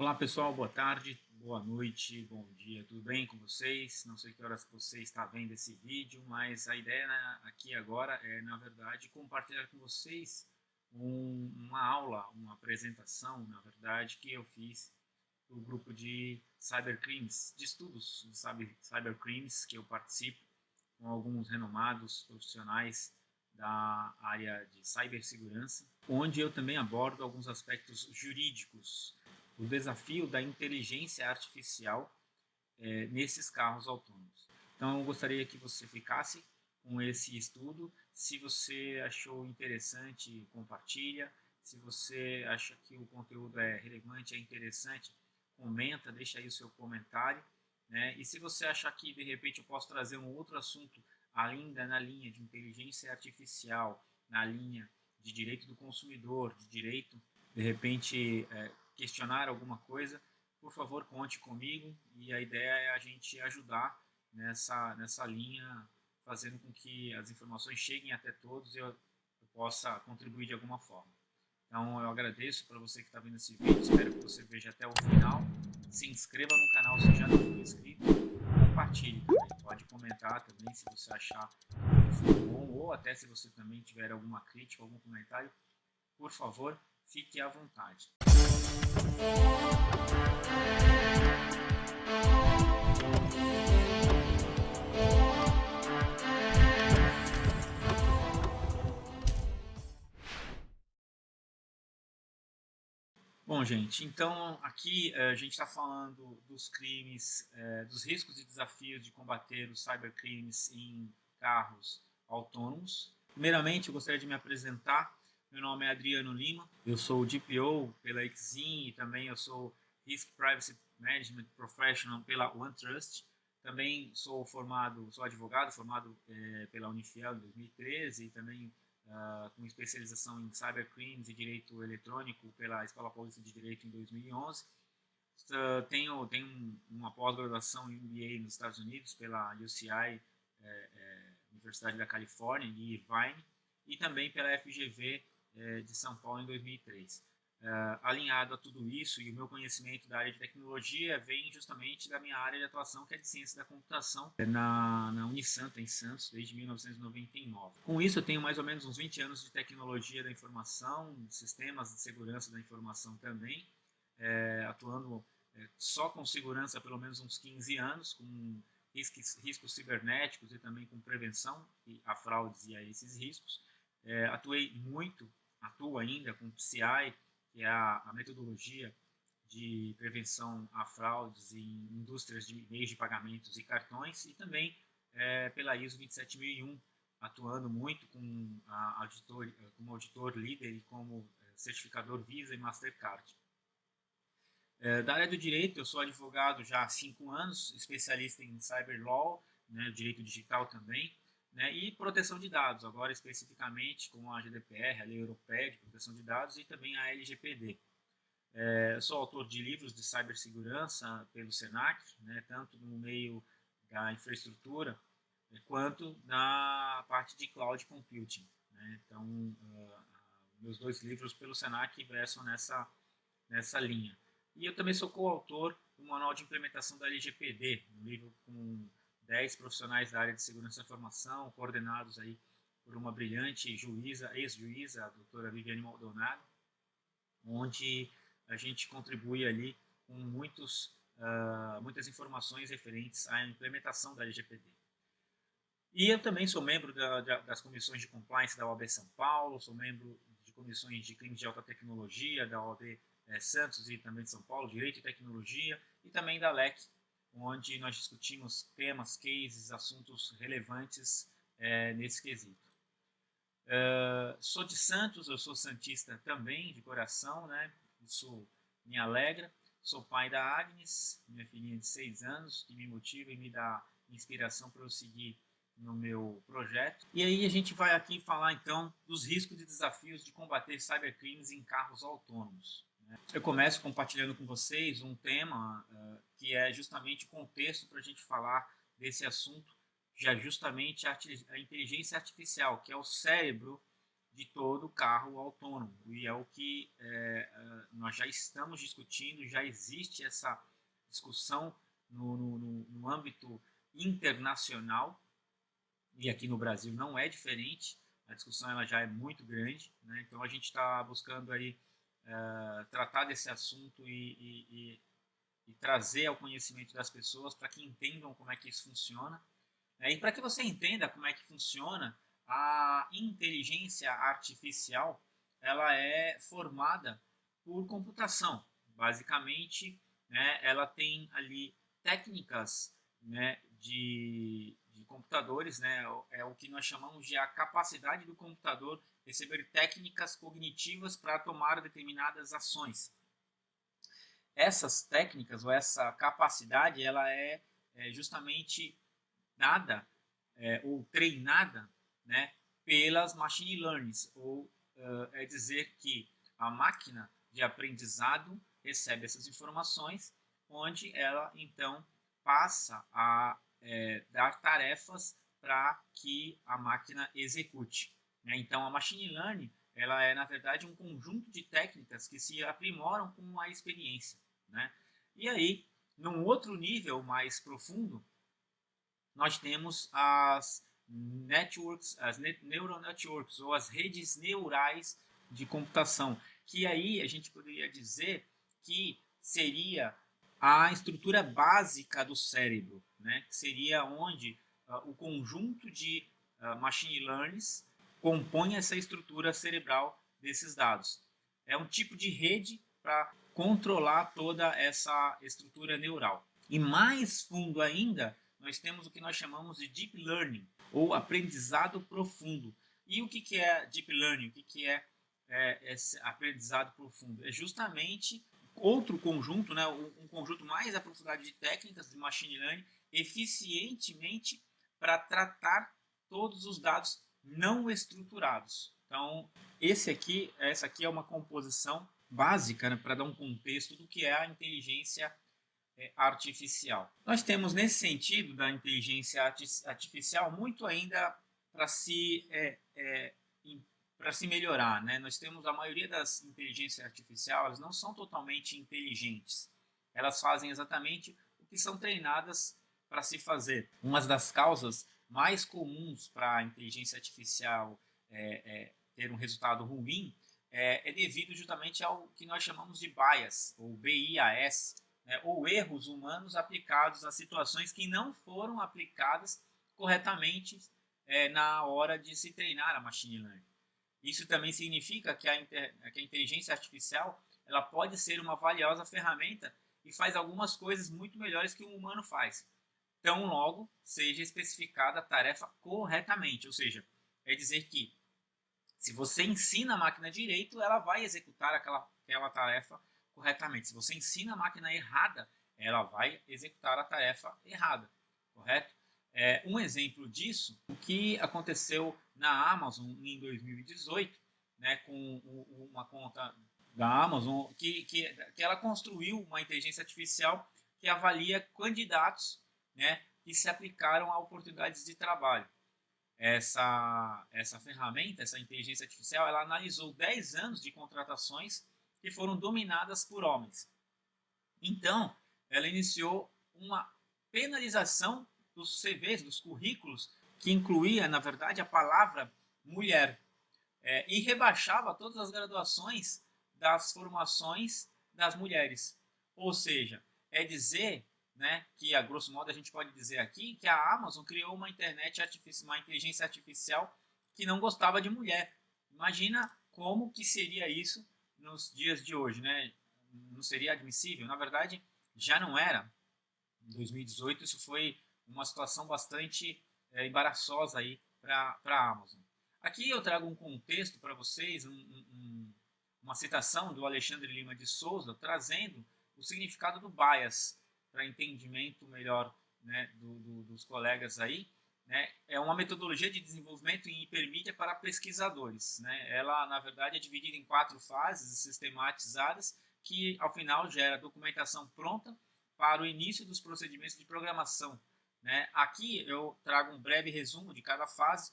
Olá pessoal, boa tarde, boa noite, bom dia, tudo bem com vocês? Não sei que horas que você está vendo esse vídeo, mas a ideia aqui agora é, na verdade, compartilhar com vocês uma aula, uma apresentação, na verdade, que eu fiz para o grupo de cybercrimes, de estudos de cybercrimes, que eu participo com alguns renomados profissionais da área de cibersegurança, onde eu também abordo alguns aspectos jurídicos, o desafio da inteligência artificial nesses carros autônomos. Então, eu gostaria que você ficasse com esse estudo. Se você achou interessante, compartilha. Se você acha que o conteúdo é relevante, é interessante, comenta, deixa aí o seu comentário. Né? E se você achar que, de repente, eu posso trazer um outro assunto ainda na linha de inteligência artificial, na linha de direito do consumidor, de direito, de repente, questionar alguma coisa, por favor, conte comigo, e a ideia é a gente ajudar nessa linha, fazendo com que as informações cheguem até todos e eu possa contribuir de alguma forma. Então, eu agradeço para você que está vendo esse vídeo, espero que você veja até o final. Se inscreva no canal se já não for inscrito, compartilhe também, pode comentar também se você achar que foi bom, ou até se você também tiver alguma crítica, algum comentário, por favor, fique à vontade. Bom, gente, então aqui a gente está falando dos crimes, dos riscos e desafios de combater os cybercrimes em carros autônomos. Primeiramente, eu gostaria de me apresentar. Meu nome é Adriano Lima, eu sou DPO pela Exim e também eu sou Risk Privacy Management Professional pela OneTrust. Também sou advogado, formado pela Unifiel em 2013 e também com especialização em cybercrimes e direito eletrônico pela Escola Paulista de Direito em 2011. Tenho uma pós-graduação em MBA nos Estados Unidos pela UCI, Universidade da Califórnia, em Irvine, e também pela FGV de São Paulo em 2003. Alinhado a tudo isso, e o meu conhecimento da área de tecnologia vem justamente da minha área de atuação, que é de ciência da computação, na Unisanta, em Santos, desde 1999. Com isso, eu tenho mais ou menos uns 20 anos de tecnologia da informação, sistemas de segurança da informação também, atuando só com segurança há pelo menos uns 15 anos, com riscos cibernéticos e também com prevenção a fraudes e a esses riscos. Atuo ainda com PCI, que é a metodologia de prevenção a fraudes em indústrias de meios de pagamentos e cartões, e também pela ISO 27001, atuando muito como auditor líder e como certificador Visa e Mastercard. Da área do direito, eu sou advogado já há 5 anos, especialista em cyber law, né, direito digital também, né, e proteção de dados, agora especificamente com a GDPR, a Lei Europeia de Proteção de Dados, e também a LGPD. Eu sou autor de livros de cibersegurança pelo Senac, né, tanto no meio da infraestrutura quanto na parte de cloud computing. Né. Então, meus 2 livros pelo Senac versam nessa linha. E eu também sou coautor do Manual de Implementação da LGPD, um livro com 10 profissionais da área de segurança da informação, coordenados aí por uma brilhante juíza, ex-juíza, a doutora Viviane Maldonado, onde a gente contribui ali com muitas informações referentes à implementação da LGPD. E eu também sou membro das comissões de compliance da OAB São Paulo, sou membro de comissões de crimes de alta tecnologia da OAB Santos e também de São Paulo, Direito e Tecnologia, e também da LEC, onde nós discutimos temas, cases, assuntos relevantes nesse quesito. Sou de Santos, eu sou santista também, de coração, né? Isso me alegra. Sou pai da Agnes, minha filhinha de 6 anos, que me motiva e me dá inspiração para eu seguir no meu projeto. E aí a gente vai aqui falar então dos riscos e desafios de combater cybercrimes em carros autônomos. Eu começo compartilhando com vocês um tema que é justamente o contexto para a gente falar desse assunto, já justamente a inteligência artificial, que é o cérebro de todo carro autônomo. E é o que nós já estamos discutindo, já existe essa discussão no âmbito internacional, e aqui no Brasil não é diferente. A discussão ela já é muito grande, né? Então a gente está buscando aí tratar desse assunto e trazer ao conhecimento das pessoas para que entendam como é que isso funciona. E para que você entenda como é que funciona, a inteligência artificial ela é formada por computação. Basicamente, né, ela tem ali técnicas, né, de computadores, né, é o que nós chamamos de a capacidade do computador receber técnicas cognitivas para tomar determinadas ações. Essas técnicas ou essa capacidade ela é justamente dada ou treinada, né, pelas machine learnings, ou é dizer que a máquina de aprendizado recebe essas informações, onde ela então passa a dar tarefas para que a máquina execute, né? Então a machine learning ela é na verdade um conjunto de técnicas que se aprimoram com a experiência, né? E aí, num outro nível mais profundo, nós temos as networks, as neural networks, ou as redes neurais de computação, que aí a gente poderia dizer que seria a estrutura básica do cérebro, né? Que seria onde o conjunto de machine learnings compõe essa estrutura cerebral desses dados. É um tipo de rede para controlar toda essa estrutura neural. E mais fundo ainda, nós temos o que nós chamamos de Deep Learning, ou aprendizado profundo. E o que é Deep Learning? O que é esse aprendizado profundo? É justamente outro conjunto, né, um conjunto mais aprofundado de técnicas de Machine Learning, eficientemente para tratar todos os dados não estruturados. Então, essa aqui é uma composição básica, né, para dar um contexto do que é a inteligência artificial. Nós temos nesse sentido da inteligência artificial muito ainda para se melhorar, né? Nós temos a maioria das inteligências artificiais, elas não são totalmente inteligentes. Elas fazem exatamente o que são treinadas para se fazer. Uma das causas mais comuns para a inteligência artificial ter um resultado ruim é devido justamente ao que nós chamamos de bias, ou BIAS, ou erros humanos aplicados a situações que não foram aplicadas corretamente na hora de se treinar a machine learning. Isso também significa que a inteligência artificial ela pode ser uma valiosa ferramenta e faz algumas coisas muito melhores que um humano faz. Tão logo seja especificada a tarefa corretamente, ou seja, é dizer que se você ensina a máquina direito, ela vai executar aquela tarefa corretamente. Se você ensina a máquina errada, ela vai executar a tarefa errada, correto? Um exemplo disso, o que aconteceu na Amazon em 2018, né, com uma conta da Amazon, que ela construiu uma inteligência artificial que avalia candidatos, né, que se aplicaram a oportunidades de trabalho. Essa ferramenta, essa inteligência artificial, ela analisou 10 anos de contratações que foram dominadas por homens. Então, ela iniciou uma penalização dos CVs, dos currículos, que incluía, na verdade, a palavra mulher, e rebaixava todas as graduações das formações das mulheres. Ou seja, é dizer, né, que a grosso modo a gente pode dizer aqui que a Amazon criou uma inteligência artificial que não gostava de mulher. Imagina como que seria isso nos dias de hoje, né? Não seria admissível? Na verdade, já não era. Em 2018 isso foi uma situação bastante embaraçosa aí para a Amazon. Aqui eu trago um contexto para vocês, uma citação do Alexandre Lima de Souza, trazendo o significado do bias para entendimento melhor, né, dos colegas aí. Né? É uma metodologia de desenvolvimento em hipermídia para pesquisadores. Né? Ela, na verdade, é dividida em 4 fases sistematizadas, que ao final gera documentação pronta para o início dos procedimentos de programação. Né? Aqui eu trago um breve resumo de cada fase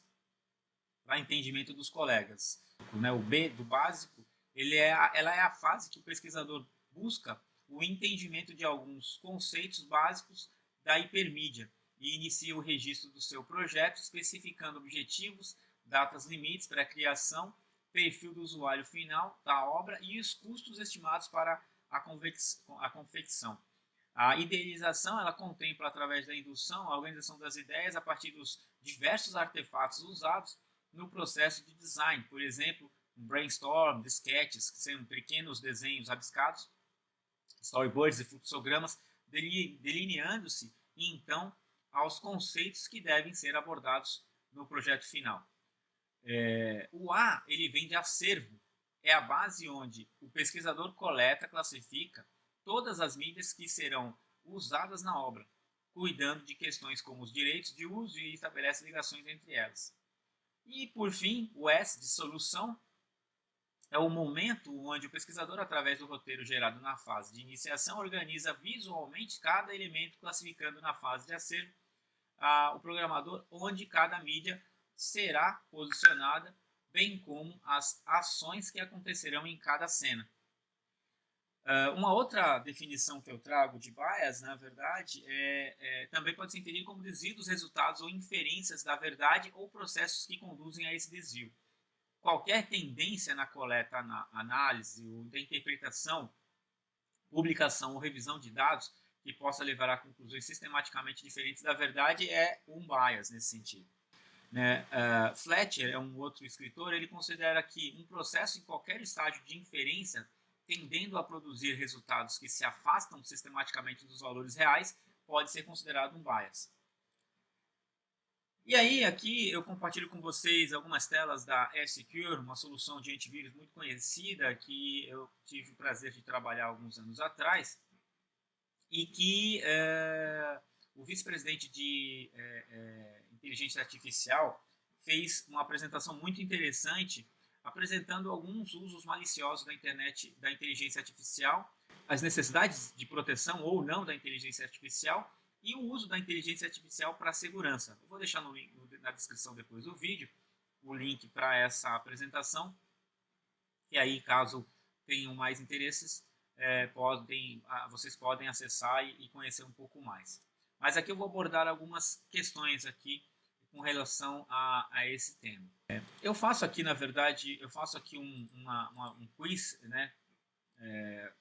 para entendimento dos colegas. Né? O B do básico, ela é a fase que o pesquisador busca o entendimento de alguns conceitos básicos da hipermídia e inicia o registro do seu projeto, especificando objetivos, datas limites para a criação, perfil do usuário final da obra e os custos estimados para a confecção. A idealização ela contempla, através da indução, a organização das ideias a partir dos diversos artefatos usados no processo de design. Por exemplo, um brainstorm, sketches, que são pequenos desenhos rabiscados, storyboards e fluxogramas, delineando-se, então, aos conceitos que devem ser abordados no projeto final. O A ele vem de acervo, é a base onde o pesquisador coleta, classifica todas as mídias que serão usadas na obra, cuidando de questões como os direitos de uso e estabelece ligações entre elas. E, por fim, o S de solução é o momento onde o pesquisador, através do roteiro gerado na fase de iniciação, organiza visualmente cada elemento, classificando na fase de acervo o programador onde cada mídia será posicionada, bem como as ações que acontecerão em cada cena. Uma outra definição que eu trago de bias, na verdade, também pode ser entendido como desvio dos resultados ou inferências da verdade ou processos que conduzem a esse desvio. Qualquer tendência na coleta, na análise ou da interpretação, publicação ou revisão de dados que possa levar a conclusões sistematicamente diferentes da verdade é um bias nesse sentido. Né? Fletcher é um outro escritor, ele considera que um processo em qualquer estágio de inferência tendendo a produzir resultados que se afastam sistematicamente dos valores reais pode ser considerado um bias. E aí, aqui eu compartilho com vocês algumas telas da F-Secure, uma solução de antivírus muito conhecida que eu tive o prazer de trabalhar alguns anos atrás e que o vice-presidente de inteligência artificial fez uma apresentação muito interessante apresentando alguns usos maliciosos da internet, da inteligência artificial, as necessidades de proteção ou não da inteligência artificial e o uso da inteligência artificial para a segurança. Eu vou deixar na descrição depois do vídeo o link para essa apresentação, e aí, caso tenham mais interesses, vocês podem acessar e conhecer um pouco mais. Mas aqui eu vou abordar algumas questões aqui com relação a esse tema. Eu faço aqui, na verdade, um quiz, né,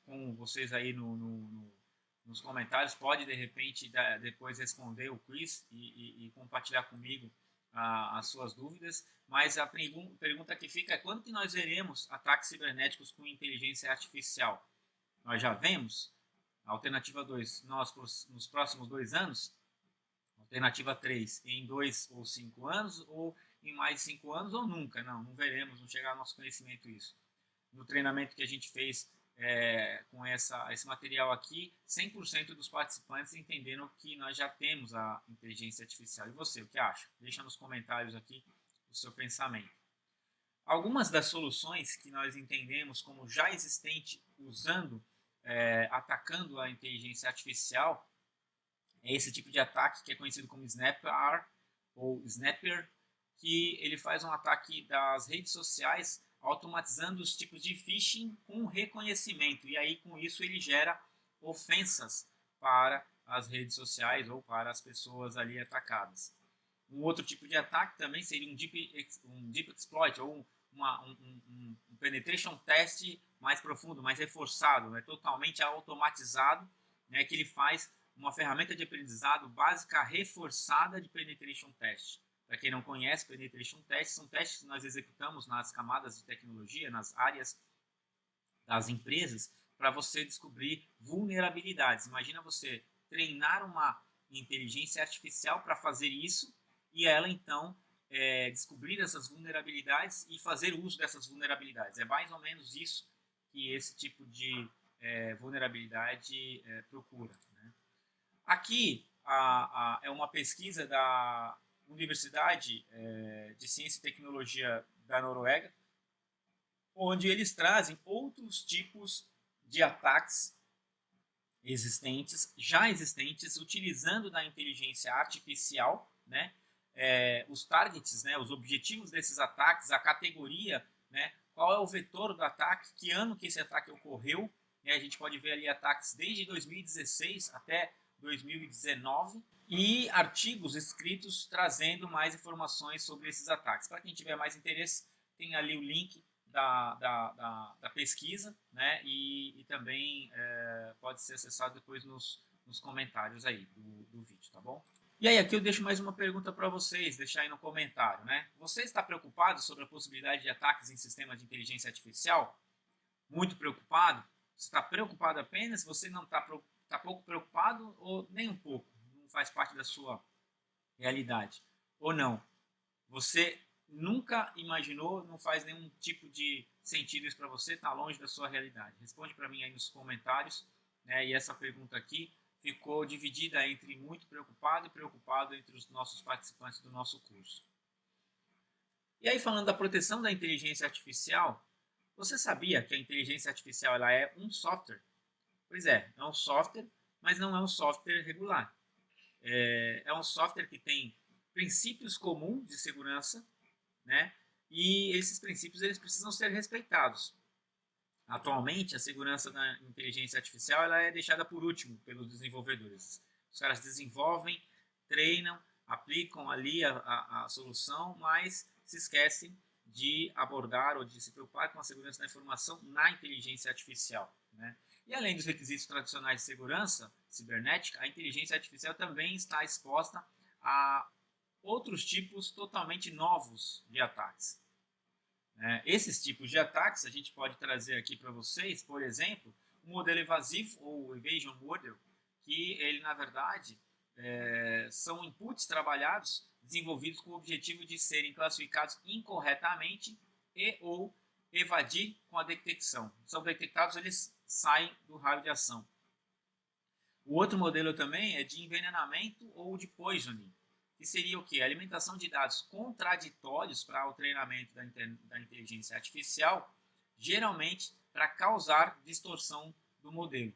com vocês aí nos comentários. Pode, de repente, depois responder o quiz e compartilhar comigo as suas dúvidas. Mas a pergunta que fica é: quando que nós veremos ataques cibernéticos com inteligência artificial? Nós já vemos? Alternativa 2, nos próximos 2 anos? Alternativa 3, em 2 ou 5 anos? Ou em mais de 5 anos? Ou nunca? Não veremos, não chegará ao nosso conhecimento isso. No treinamento que a gente fez com esse material aqui, 100% dos participantes entenderam que nós já temos a inteligência artificial. E você, o que acha? Deixa nos comentários aqui o seu pensamento. Algumas das soluções que nós entendemos como já existente atacando a inteligência artificial é esse tipo de ataque que é conhecido como Snapper ou Snapper, que ele faz um ataque das redes sociais automatizando os tipos de phishing com reconhecimento, e aí com isso ele gera ofensas para as redes sociais ou para as pessoas ali atacadas. Um outro tipo de ataque também seria um deep exploit ou um penetration test mais profundo, mais reforçado, né, totalmente automatizado, né, que ele faz uma ferramenta de aprendizado básica reforçada de penetration test. Para quem não conhece, penetration test são testes que nós executamos nas camadas de tecnologia, nas áreas das empresas, para você descobrir vulnerabilidades. Imagina você treinar uma inteligência artificial para fazer isso e ela então descobrir essas vulnerabilidades e fazer uso dessas vulnerabilidades. É mais ou menos isso que esse tipo de vulnerabilidade procura. Né? Aqui é uma pesquisa da Universidade de Ciência e Tecnologia da Noruega, onde eles trazem outros tipos de ataques já existentes, utilizando da inteligência artificial, né, os targets, né, os objetivos desses ataques, a categoria, né, qual é o vetor do ataque, que ano que esse ataque ocorreu. Né, a gente pode ver ali ataques desde 2016 até 2019 e artigos escritos trazendo mais informações sobre esses ataques. Para quem tiver mais interesse, tem ali o link da pesquisa, né, e também pode ser acessado depois nos comentários aí do vídeo, tá bom? E aí, aqui eu deixo mais uma pergunta para vocês, deixar aí no comentário, né? Você está preocupado sobre a possibilidade de ataques em sistemas de inteligência artificial? Muito preocupado? Você está preocupado apenas? Você não está pouco preocupado ou nem um pouco? Não faz parte da sua realidade? Ou não? Você nunca imaginou, não faz nenhum tipo de sentido isso para você, está longe da sua realidade? Responde para mim aí nos comentários, né? E essa pergunta aqui ficou dividida entre muito preocupado e preocupado entre os nossos participantes do nosso curso. E aí, falando da proteção da inteligência artificial, você sabia que a inteligência artificial ela é um software? Pois é um software, mas não é um software regular. É um software que tem princípios comuns de segurança, né? E esses princípios eles precisam ser respeitados. Atualmente, a segurança da inteligência artificial ela é deixada por último pelos desenvolvedores. Os caras desenvolvem, treinam, aplicam ali a solução, mas se esquecem de abordar ou de se preocupar com a segurança da informação na inteligência artificial, né? E além dos requisitos tradicionais de segurança cibernética, a inteligência artificial também está exposta a outros tipos totalmente novos de ataques. Esses tipos de ataques a gente pode trazer aqui para vocês, por exemplo, o modelo evasivo ou evasion model, que ele na verdade são inputs trabalhados, desenvolvidos com o objetivo de serem classificados incorretamente e ou evadir com a detecção. São detectados, eles saem do raio de ação. O outro modelo também é de envenenamento ou de poisoning, que seria o quê? A alimentação de dados contraditórios para o treinamento da inteligência artificial, geralmente para causar distorção do modelo.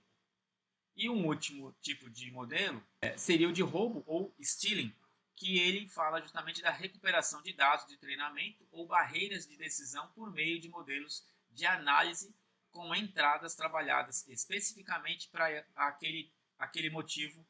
E um último tipo de modelo seria o de roubo ou stealing, que ele fala justamente da recuperação de dados de treinamento ou barreiras de decisão por meio de modelos de análise com entradas trabalhadas especificamente para aquele motivo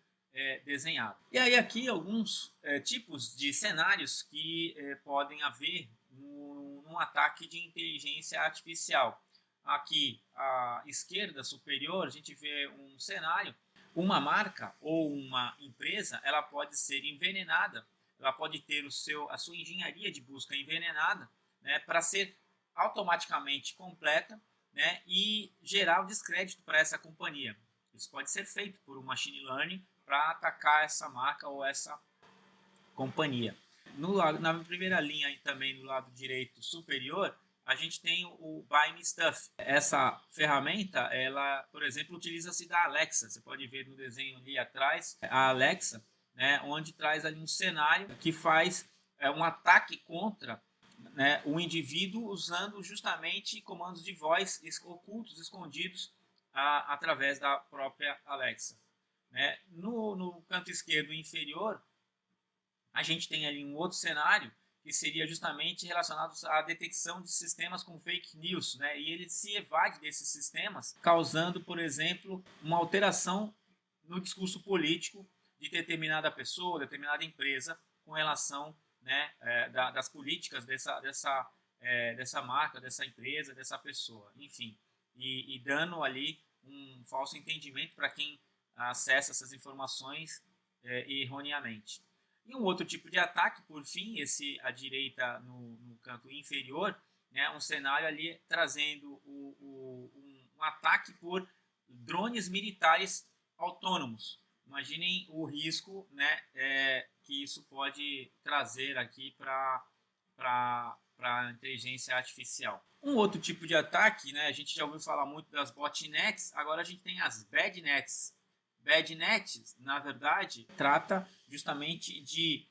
desenhado. E aí aqui alguns tipos de cenários que podem haver num ataque de inteligência artificial. Aqui à esquerda superior a gente vê um cenário, uma marca ou uma empresa, ela pode ser envenenada, ela pode ter a sua engenharia de busca envenenada, né, para ser automaticamente completa, né, e gerar o descrédito para essa companhia. Isso pode ser feito por um machine learning para atacar essa marca ou essa companhia. Na primeira linha, também no lado direito superior, a gente tem o Buy Me Stuff. Essa ferramenta, ela, por exemplo, utiliza-se da Alexa. Você pode ver no desenho ali atrás a Alexa, né, onde traz ali um cenário que faz um ataque contra, né, o indivíduo usando justamente comandos de voz ocultos, escondidos através da própria Alexa. Né? No canto esquerdo inferior, a gente tem ali um outro cenário que seria justamente relacionado à detecção de sistemas com fake news, né? E ele se evade desses sistemas, causando, por exemplo, uma alteração no discurso político de determinada pessoa, determinada empresa, com relação, né, das políticas dessa marca, dessa empresa, dessa pessoa, enfim, e dando ali um falso entendimento para quem acessa essas informações erroneamente. E um outro tipo de ataque, por fim, esse à direita no canto inferior, né, um cenário ali trazendo um ataque por drones militares autônomos. Imaginem o risco, né, que isso pode trazer aqui para a inteligência artificial. Um outro tipo de ataque, né, a gente já ouviu falar muito das botnets, agora a gente tem as badnets. Badnet, na verdade, trata justamente de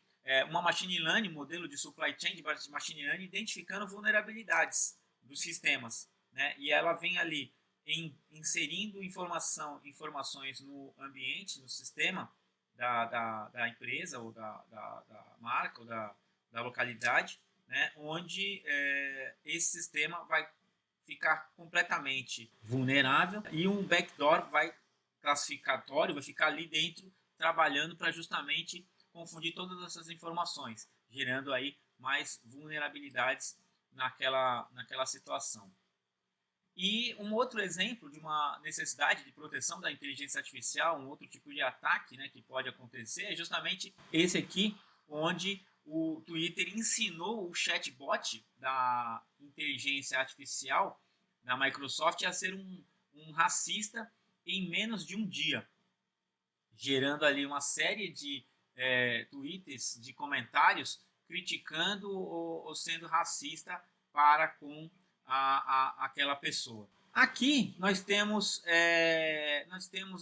uma machine learning, modelo de supply chain de machine learning, identificando vulnerabilidades dos sistemas, né? E ela vem ali inserindo informações no ambiente, no sistema da empresa ou da marca ou da localidade, né, onde esse sistema vai ficar completamente vulnerável e um backdoor classificatório vai ficar ali dentro trabalhando para justamente confundir todas essas informações, gerando aí mais vulnerabilidades naquela situação. E um outro exemplo de uma necessidade de proteção da inteligência artificial, um outro tipo de ataque, né, que pode acontecer, é justamente esse aqui, onde o Twitter ensinou o chatbot da inteligência artificial da Microsoft a ser um racista em menos de um dia, gerando ali uma série de tweets, de comentários criticando ou sendo racista para com aquela pessoa. Aqui nós temos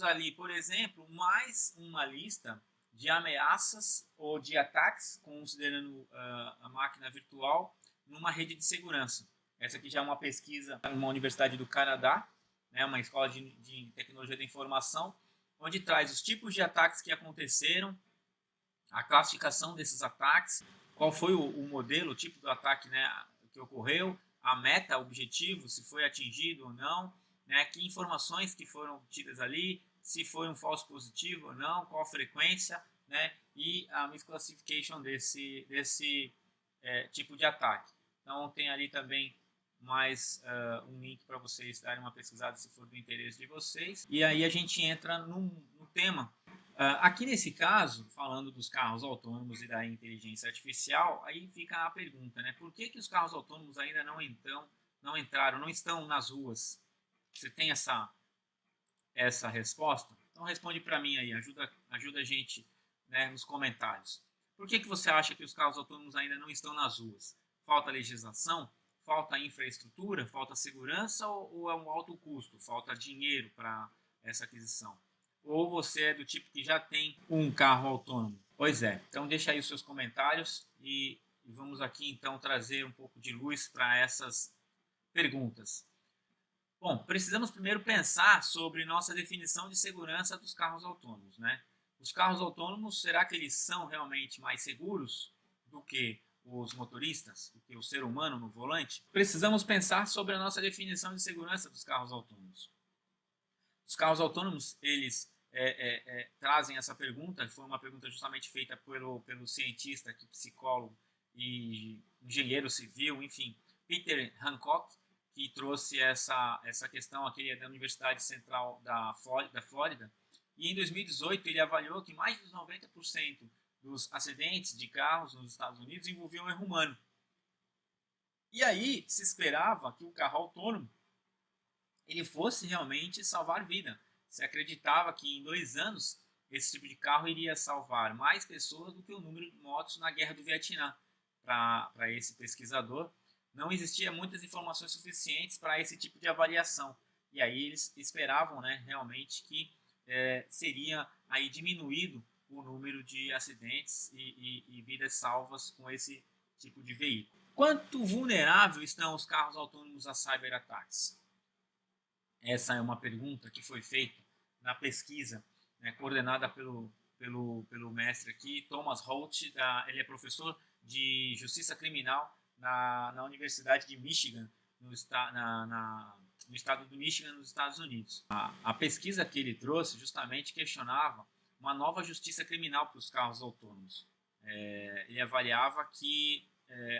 ali, por exemplo, mais uma lista de ameaças ou de ataques, considerando a máquina virtual numa rede de segurança. Essa aqui já é uma pesquisa numa universidade do Canadá, né, uma escola de tecnologia da informação, onde traz os tipos de ataques que aconteceram, a classificação desses ataques, qual foi o modelo, o tipo do ataque, né, que ocorreu, a meta, o objetivo, se foi atingido ou não, né, que informações que foram obtidas ali, se foi um falso positivo ou não, qual a frequência, né, e a misclassification desse tipo de ataque. Então tem ali também mais um link para vocês darem uma pesquisada se for do interesse de vocês. E aí a gente entra no tema. Aqui nesse caso, falando dos carros autônomos e da inteligência artificial, aí fica a pergunta, né? Por que os carros autônomos ainda não entraram, não estão nas ruas? Você tem essa resposta? Então responde para mim aí, ajuda a gente, né, nos comentários. Por que você acha que os carros autônomos ainda não estão nas ruas? Falta legislação? Falta infraestrutura? Falta segurança ou é um alto custo? Falta dinheiro para essa aquisição? Ou você é do tipo que já tem um carro autônomo? Pois é, então deixa aí os seus comentários e vamos aqui então trazer um pouco de luz para essas perguntas. Bom, precisamos primeiro pensar sobre nossa definição de segurança dos carros autônomos, né? Os carros autônomos, será que eles são realmente mais seguros do que os motoristas, do que o ser humano no volante? Precisamos pensar sobre a nossa definição de segurança dos carros autônomos. Os carros autônomos, eles trazem essa pergunta, foi uma pergunta justamente feita pelo cientista, aqui, psicólogo e engenheiro civil, enfim, Peter Hancock, que trouxe essa questão aqui da Universidade Central da Flórida, e em 2018 ele avaliou que mais de 90% dos acidentes de carros nos Estados Unidos envolviam erro humano. E aí se esperava que o carro autônomo ele fosse realmente salvar vida. Se acreditava que em 2 anos esse tipo de carro iria salvar mais pessoas do que o número de mortos na Guerra do Vietnã. Para esse pesquisador, não existia muitas informações suficientes para esse tipo de avaliação. E aí eles esperavam, né, realmente que seria aí diminuído o número de acidentes e vidas salvas com esse tipo de veículo. Quanto vulnerável estão os carros autônomos a cyberataques? Essa é uma pergunta que foi feita na pesquisa, né, coordenada pelo mestre aqui, Thomas Holt. Ele é professor de Justiça Criminal na Universidade de Michigan, no estado do Michigan, nos Estados Unidos. A pesquisa que ele trouxe justamente questionava uma nova justiça criminal para os carros autônomos. Ele avaliava que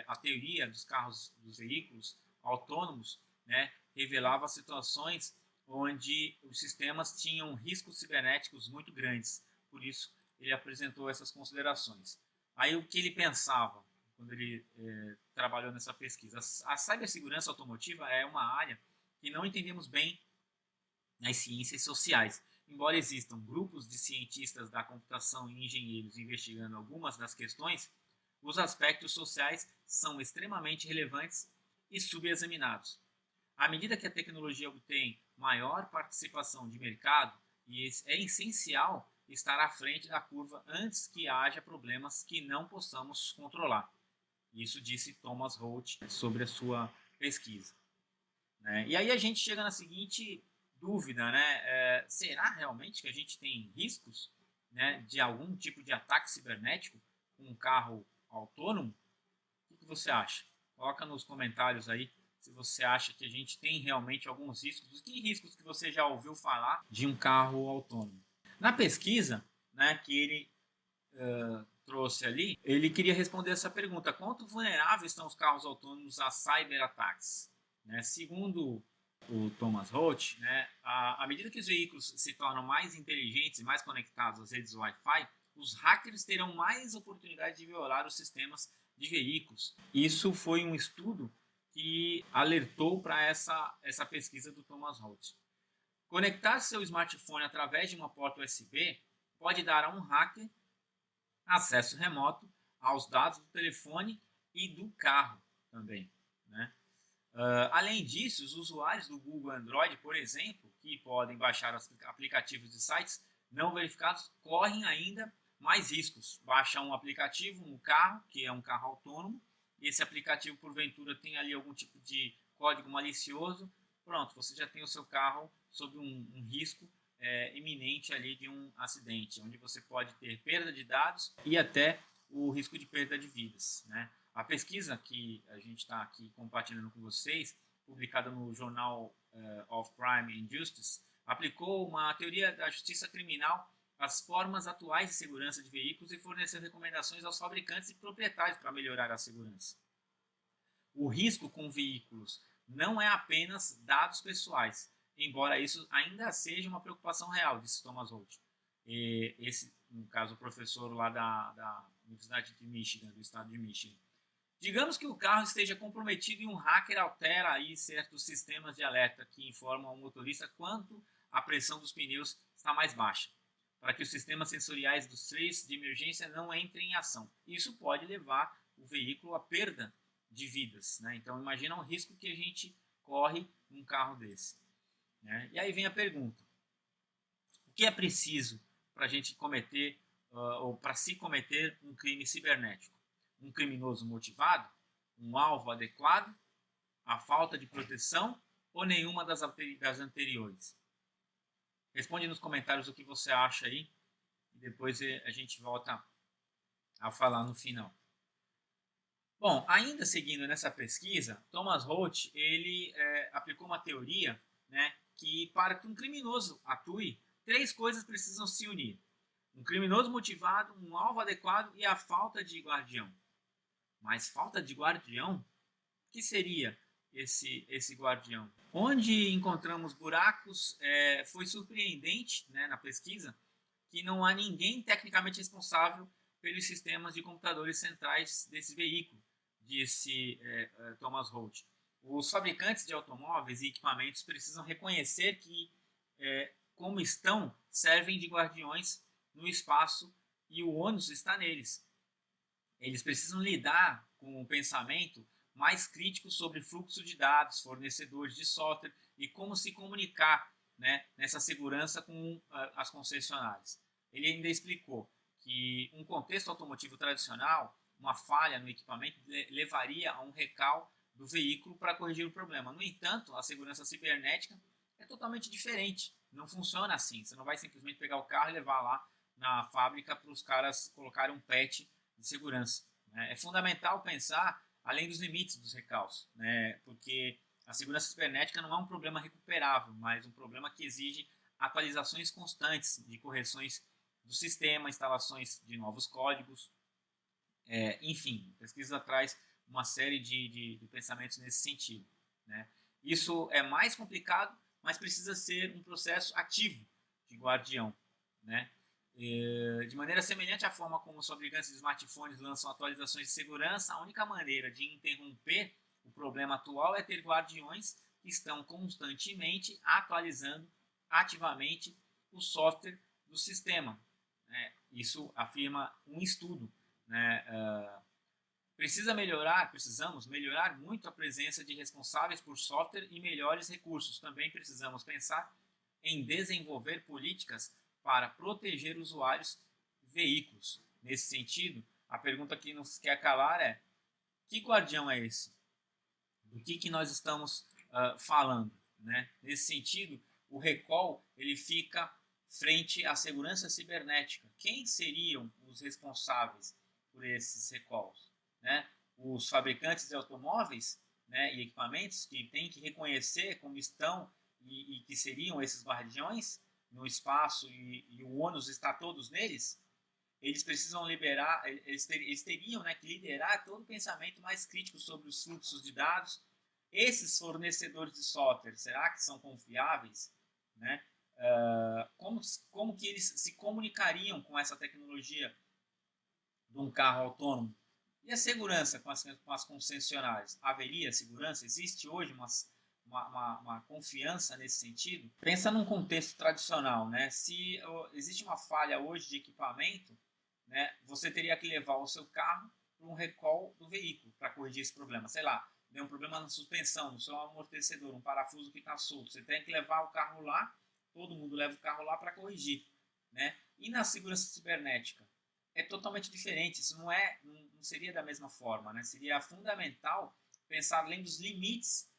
a teoria dos veículos autônomos, né, revelava situações onde os sistemas tinham riscos cibernéticos muito grandes. Por isso, ele apresentou essas considerações. Aí, o que ele pensava quando ele trabalhou nessa pesquisa? A cibersegurança automotiva é uma área que não entendemos bem nas ciências sociais. Embora existam grupos de cientistas da computação e engenheiros investigando algumas das questões, os aspectos sociais são extremamente relevantes e subexaminados. À medida que a tecnologia obtém maior participação de mercado, é essencial estar à frente da curva antes que haja problemas que não possamos controlar. Isso disse Thomas Holt sobre a sua pesquisa. E aí a gente chega na seguinte dúvida, né? Será realmente que a gente tem riscos né, de algum tipo de ataque cibernético com um carro autônomo? O que você acha? Coloca nos comentários aí se você acha que a gente tem realmente alguns riscos. Que riscos que você já ouviu falar de um carro autônomo? Na pesquisa, né, que ele trouxe ali, ele queria responder essa pergunta: quanto vulneráveis estão os carros autônomos a cyberataques? Né? Segundo o Thomas Holt, né, à medida que os veículos se tornam mais inteligentes e mais conectados às redes Wi-Fi, os hackers terão mais oportunidade de violar os sistemas de veículos. Isso foi um estudo que alertou para essa pesquisa do Thomas Holt. Conectar seu smartphone através de uma porta USB pode dar a um hacker acesso remoto aos dados do telefone e do carro também, né? Além disso, os usuários do Google Android, por exemplo, que podem baixar os aplicativos de sites não verificados, correm ainda mais riscos. Baixa um aplicativo no carro, que é um carro autônomo, e esse aplicativo, porventura, tem ali algum tipo de código malicioso, pronto, você já tem o seu carro sob um risco iminente ali de um acidente, onde você pode ter perda de dados e até o risco de perda de vidas, né? A pesquisa que a gente está aqui compartilhando com vocês, publicada no jornal of Crime and Justice, aplicou uma teoria da justiça criminal às formas atuais de segurança de veículos e forneceu recomendações aos fabricantes e proprietários para melhorar a segurança. O risco com veículos não é apenas dados pessoais, embora isso ainda seja uma preocupação real, disse Thomas Holt. Esse, no caso, o professor lá da Universidade de Michigan, do estado de Michigan. Digamos que o carro esteja comprometido e um hacker altera aí certos sistemas de alerta que informam ao motorista quanto a pressão dos pneus está mais baixa, para que os sistemas sensoriais dos freios de emergência não entrem em ação. Isso pode levar o veículo à perda de vidas, né? Então imagina o risco que a gente corre num carro desse, né? E aí vem a pergunta: o que é preciso para a gente cometer ou para se cometer um crime cibernético? Um criminoso motivado, um alvo adequado, a falta de proteção ou nenhuma das anteriores? Responde nos comentários o que você acha aí e depois a gente volta a falar no final. Bom, ainda seguindo nessa pesquisa, Thomas Holt ele aplicou uma teoria, né, que para que um criminoso atue, 3 coisas precisam se unir: um criminoso motivado, um alvo adequado e a falta de guardião. Mas falta de guardião? O que seria esse guardião? Onde encontramos buracos, foi surpreendente, né, na pesquisa que não há ninguém tecnicamente responsável pelos sistemas de computadores centrais desse veículo, disse Thomas Holt. Os fabricantes de automóveis e equipamentos precisam reconhecer que, como estão, servem de guardiões no espaço e o ônus está neles. Eles precisam lidar com o pensamento mais crítico sobre fluxo de dados, fornecedores de software e como se comunicar, né, nessa segurança com as concessionárias. Ele ainda explicou que um contexto automotivo tradicional, uma falha no equipamento levaria a um recal do veículo para corrigir o problema. No entanto, a segurança cibernética é totalmente diferente. Não funciona assim. Você não vai simplesmente pegar o carro e levar lá na fábrica para os caras colocarem um patch de segurança. Né? É fundamental pensar além dos limites dos recalques, né? Porque a segurança cibernética não é um problema recuperável, mas um problema que exige atualizações constantes de correções do sistema, instalações de novos códigos, enfim, a pesquisa traz uma série de pensamentos nesse sentido, né? Isso é mais complicado, mas precisa ser um processo ativo de guardião, né? De maneira semelhante à forma como os fabricantes de smartphones lançam atualizações de segurança, a única maneira de interromper o problema atual é ter guardiões que estão constantemente atualizando ativamente o software do sistema. Né? Isso afirma um estudo. Né? Precisamos melhorar muito a presença de responsáveis por software e melhores recursos. Também precisamos pensar em desenvolver políticas para proteger usuários e veículos. Nesse sentido, a pergunta que nos quer calar é: que guardião é esse? Do que nós estamos falando? Né? Nesse sentido, o recall ele fica frente à segurança cibernética. Quem seriam os responsáveis por esses recalls? Né? Os fabricantes de automóveis, né, e equipamentos que têm que reconhecer como estão e que seriam esses guardiões no espaço e o ônus está todos neles. Eles precisam liberar, eles teriam, né, que liderar todo o pensamento mais crítico sobre os fluxos de dados. Esses fornecedores de software, será que são confiáveis? Né? Como que eles se comunicariam com essa tecnologia de um carro autônomo? E a segurança com as concessionárias? Haveria segurança? Existe hoje uma confiança nesse sentido? Pensa num contexto tradicional, né? Se existe uma falha hoje de equipamento, né, você teria que levar o seu carro para um recall do veículo para corrigir esse problema. Sei lá, deu um problema na suspensão, no seu amortecedor, um parafuso que está solto. Você tem que levar o carro lá, todo mundo leva o carro lá para corrigir. Né? E na segurança cibernética? É totalmente diferente. Isso não seria da mesma forma. Né? Seria fundamental pensar além dos limites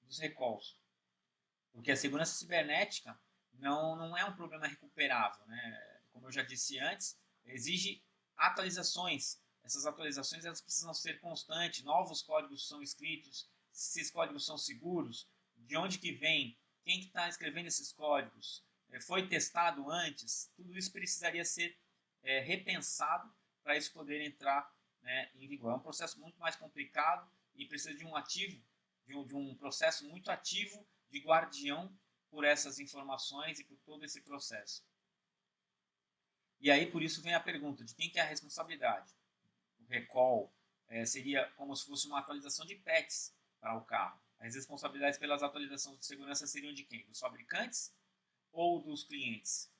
dos recalls. Porque a segurança cibernética não é um problema recuperável. Né? Como eu já disse antes, exige atualizações. Essas atualizações elas precisam ser constantes. Novos códigos são escritos. Se esses códigos são seguros, de onde que vem, quem que está escrevendo esses códigos, foi testado antes. Tudo isso precisaria ser repensado para isso poder entrar, né, em vigor. É um processo muito mais complicado e precisa de um ativo, de um processo muito ativo de guardião por essas informações e por todo esse processo. E aí, por isso, vem a pergunta de quem que é a responsabilidade. O recall seria como se fosse uma atualização de patches para o carro. As responsabilidades pelas atualizações de segurança seriam de quem? Dos fabricantes ou dos clientes?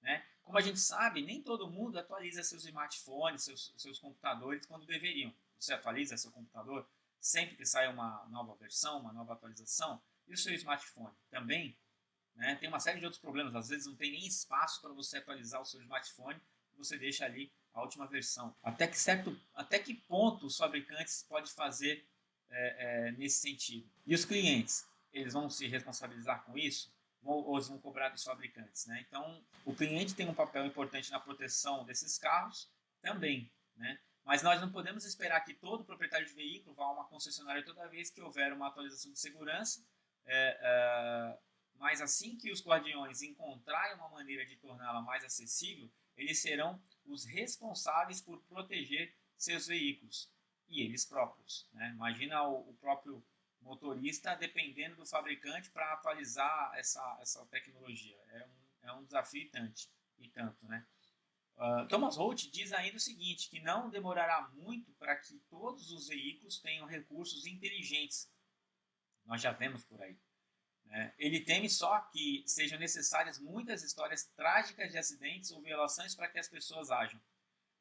Né? Como a gente sabe, nem todo mundo atualiza seus smartphones, seus computadores quando deveriam. Você atualiza seu computador sempre que sai uma nova versão, uma nova atualização? E o seu smartphone também? Né? Tem uma série de outros problemas, às vezes não tem nem espaço para você atualizar o seu smartphone, você deixa ali a última versão. Até que ponto os fabricantes podem fazer nesse sentido? E os clientes, eles vão se responsabilizar com isso? Ou eles vão cobrar dos fabricantes? Né? Então, o cliente tem um papel importante na proteção desses carros também, né? Mas nós não podemos esperar que todo proprietário de veículo vá a uma concessionária toda vez que houver uma atualização de segurança, mas assim que os guardiões encontrarem uma maneira de torná-la mais acessível, eles serão os responsáveis por proteger seus veículos e eles próprios. Né? Imagina o próprio motorista dependendo do fabricante para atualizar essa tecnologia. É um desafio e tanto. Né? Thomas Holt diz ainda o seguinte, que não demorará muito para que todos os veículos tenham recursos inteligentes. Nós já vemos por aí. Ele teme só que sejam necessárias muitas histórias trágicas de acidentes ou violações para que as pessoas ajam.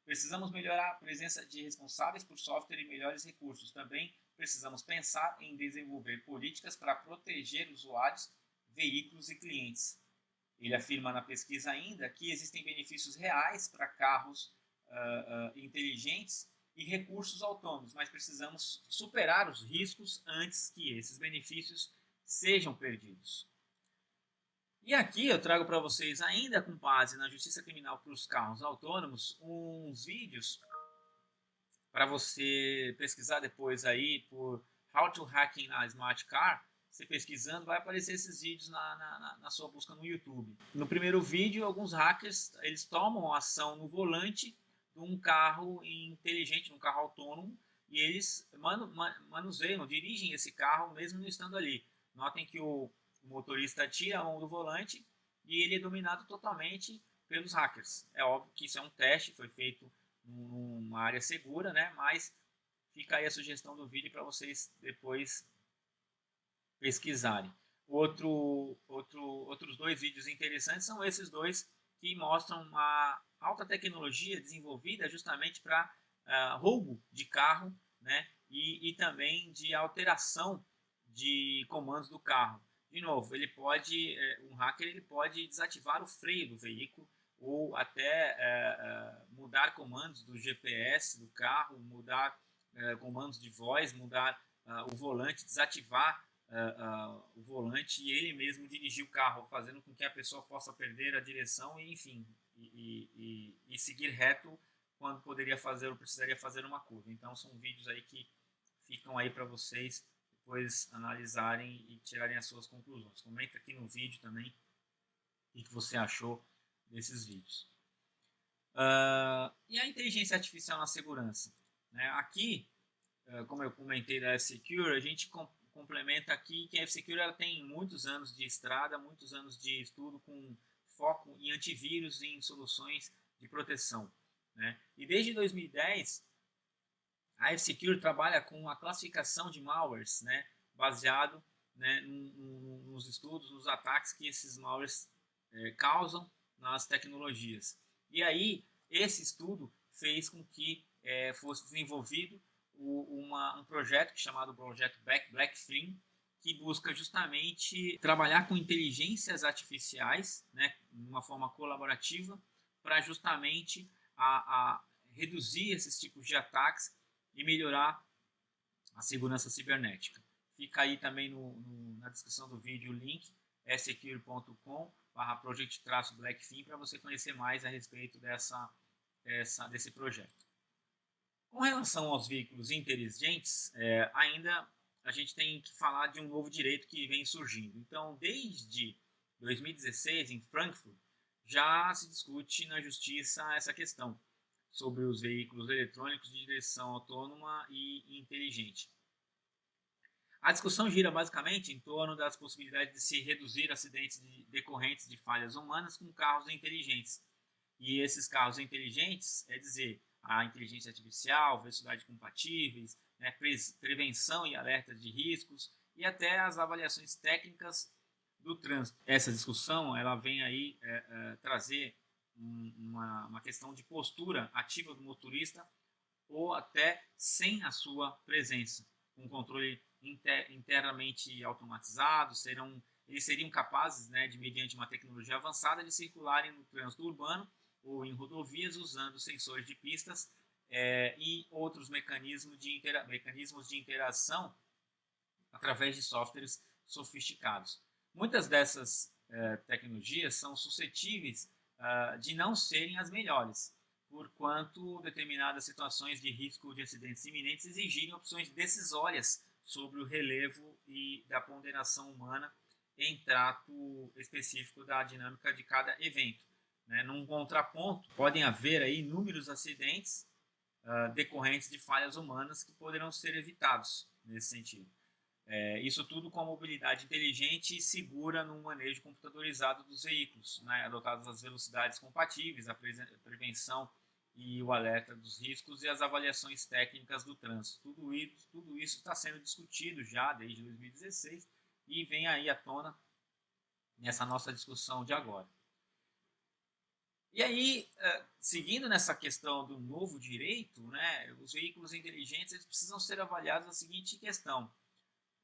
Precisamos melhorar a presença de responsáveis por software e melhores recursos. Também precisamos pensar em desenvolver políticas para proteger usuários, veículos e clientes. Ele afirma na pesquisa ainda que existem benefícios reais para carros inteligentes e recursos autônomos, mas precisamos superar os riscos antes que esses benefícios sejam perdidos. E aqui eu trago para vocês, ainda com base na justiça criminal para os carros autônomos, uns vídeos para você pesquisar depois aí por How to Hacking a Smart Car. Você pesquisando, vai aparecer esses vídeos na sua busca no YouTube. No primeiro vídeo, alguns hackers eles tomam ação no volante de um carro inteligente, um carro autônomo, e eles manuseiam, dirigem esse carro mesmo não estando ali. Notem que o motorista tira a mão do volante e ele é dominado totalmente pelos hackers. É óbvio que isso é um teste, foi feito numa área segura, né? Mas fica aí a sugestão do vídeo para vocês depois pesquisarem. Outros dois vídeos interessantes são esses dois que mostram uma alta tecnologia desenvolvida justamente para roubo de carro, né? E também de alteração de comandos do carro. De novo, um hacker ele pode desativar o freio do veículo ou até mudar comandos do GPS do carro, mudar comandos de voz, mudar o volante, desativar o volante e ele mesmo dirigir o carro, fazendo com que a pessoa possa perder a direção e, enfim, e seguir reto quando poderia fazer ou precisaria fazer uma curva. Então são vídeos aí que ficam aí para vocês depois analisarem e tirarem as suas conclusões. Comenta aqui no vídeo também o que você achou desses vídeos. E a inteligência artificial na segurança? Né? Aqui, como eu comentei da F-Secure, a gente complementa aqui que a F-Secure ela tem muitos anos de estrada, muitos anos de estudo com foco em antivírus e em soluções de proteção. Né? E desde 2010, a F-Secure trabalha com a classificação de malwares, né? Baseado, né, nos estudos, nos ataques que esses malwares causam nas tecnologias. E aí, esse estudo fez com que fosse desenvolvido um projeto chamado Projeto Blackfin, que busca justamente trabalhar com inteligências artificiais, né, de uma forma colaborativa, para justamente reduzir esses tipos de ataques e melhorar a segurança cibernética. Fica aí também na descrição do vídeo o link secure.com/project-blackfin para você conhecer mais a respeito desse projeto. Com relação aos veículos inteligentes, ainda a gente tem que falar de um novo direito que vem surgindo. Então, desde 2016, em Frankfurt, já se discute na justiça essa questão sobre os veículos eletrônicos de direção autônoma e inteligente. A discussão gira basicamente em torno das possibilidades de se reduzir acidentes decorrentes de falhas humanas com carros inteligentes. E esses carros inteligentes, a inteligência artificial, velocidade compatíveis, né, prevenção e alerta de riscos e até as avaliações técnicas do trânsito. Essa discussão ela vem aí trazer uma questão de postura ativa do motorista ou até sem a sua presença. Com controle internamente automatizado, eles seriam capazes, né, de, mediante uma tecnologia avançada, de circularem no trânsito urbano ou em rodovias usando sensores de pistas e outros mecanismos de interação através de softwares sofisticados. Muitas dessas tecnologias são suscetíveis de não serem as melhores, porquanto determinadas situações de risco de acidentes iminentes exigirem opções decisórias sobre o relevo e da ponderação humana em trato específico da dinâmica de cada evento. Né? Num contraponto, podem haver aí inúmeros acidentes decorrentes de falhas humanas que poderão ser evitados nesse sentido. Isso tudo com a mobilidade inteligente e segura no manejo computadorizado dos veículos, né, adotadas as velocidades compatíveis, a prevenção e o alerta dos riscos e as avaliações técnicas do trânsito. Tudo isso está sendo discutido já desde 2016 e vem aí à tona nessa nossa discussão de agora. E aí, seguindo nessa questão do novo direito, né, os veículos inteligentes eles precisam ser avaliados a seguinte questão: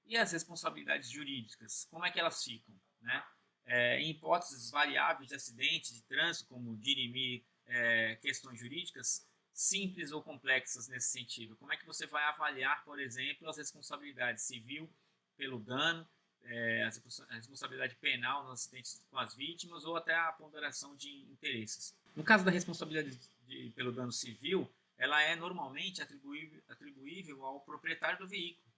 e as responsabilidades jurídicas, como é que elas ficam? Né? Em hipóteses variáveis de acidente de trânsito, como dirimir questões jurídicas simples ou complexas nesse sentido. Como é que você vai avaliar, por exemplo, as responsabilidades civil pelo dano, a responsabilidade penal nos acidentes com as vítimas ou até a ponderação de interesses? No caso da responsabilidade pelo dano civil, ela é normalmente atribuível ao proprietário do veículo,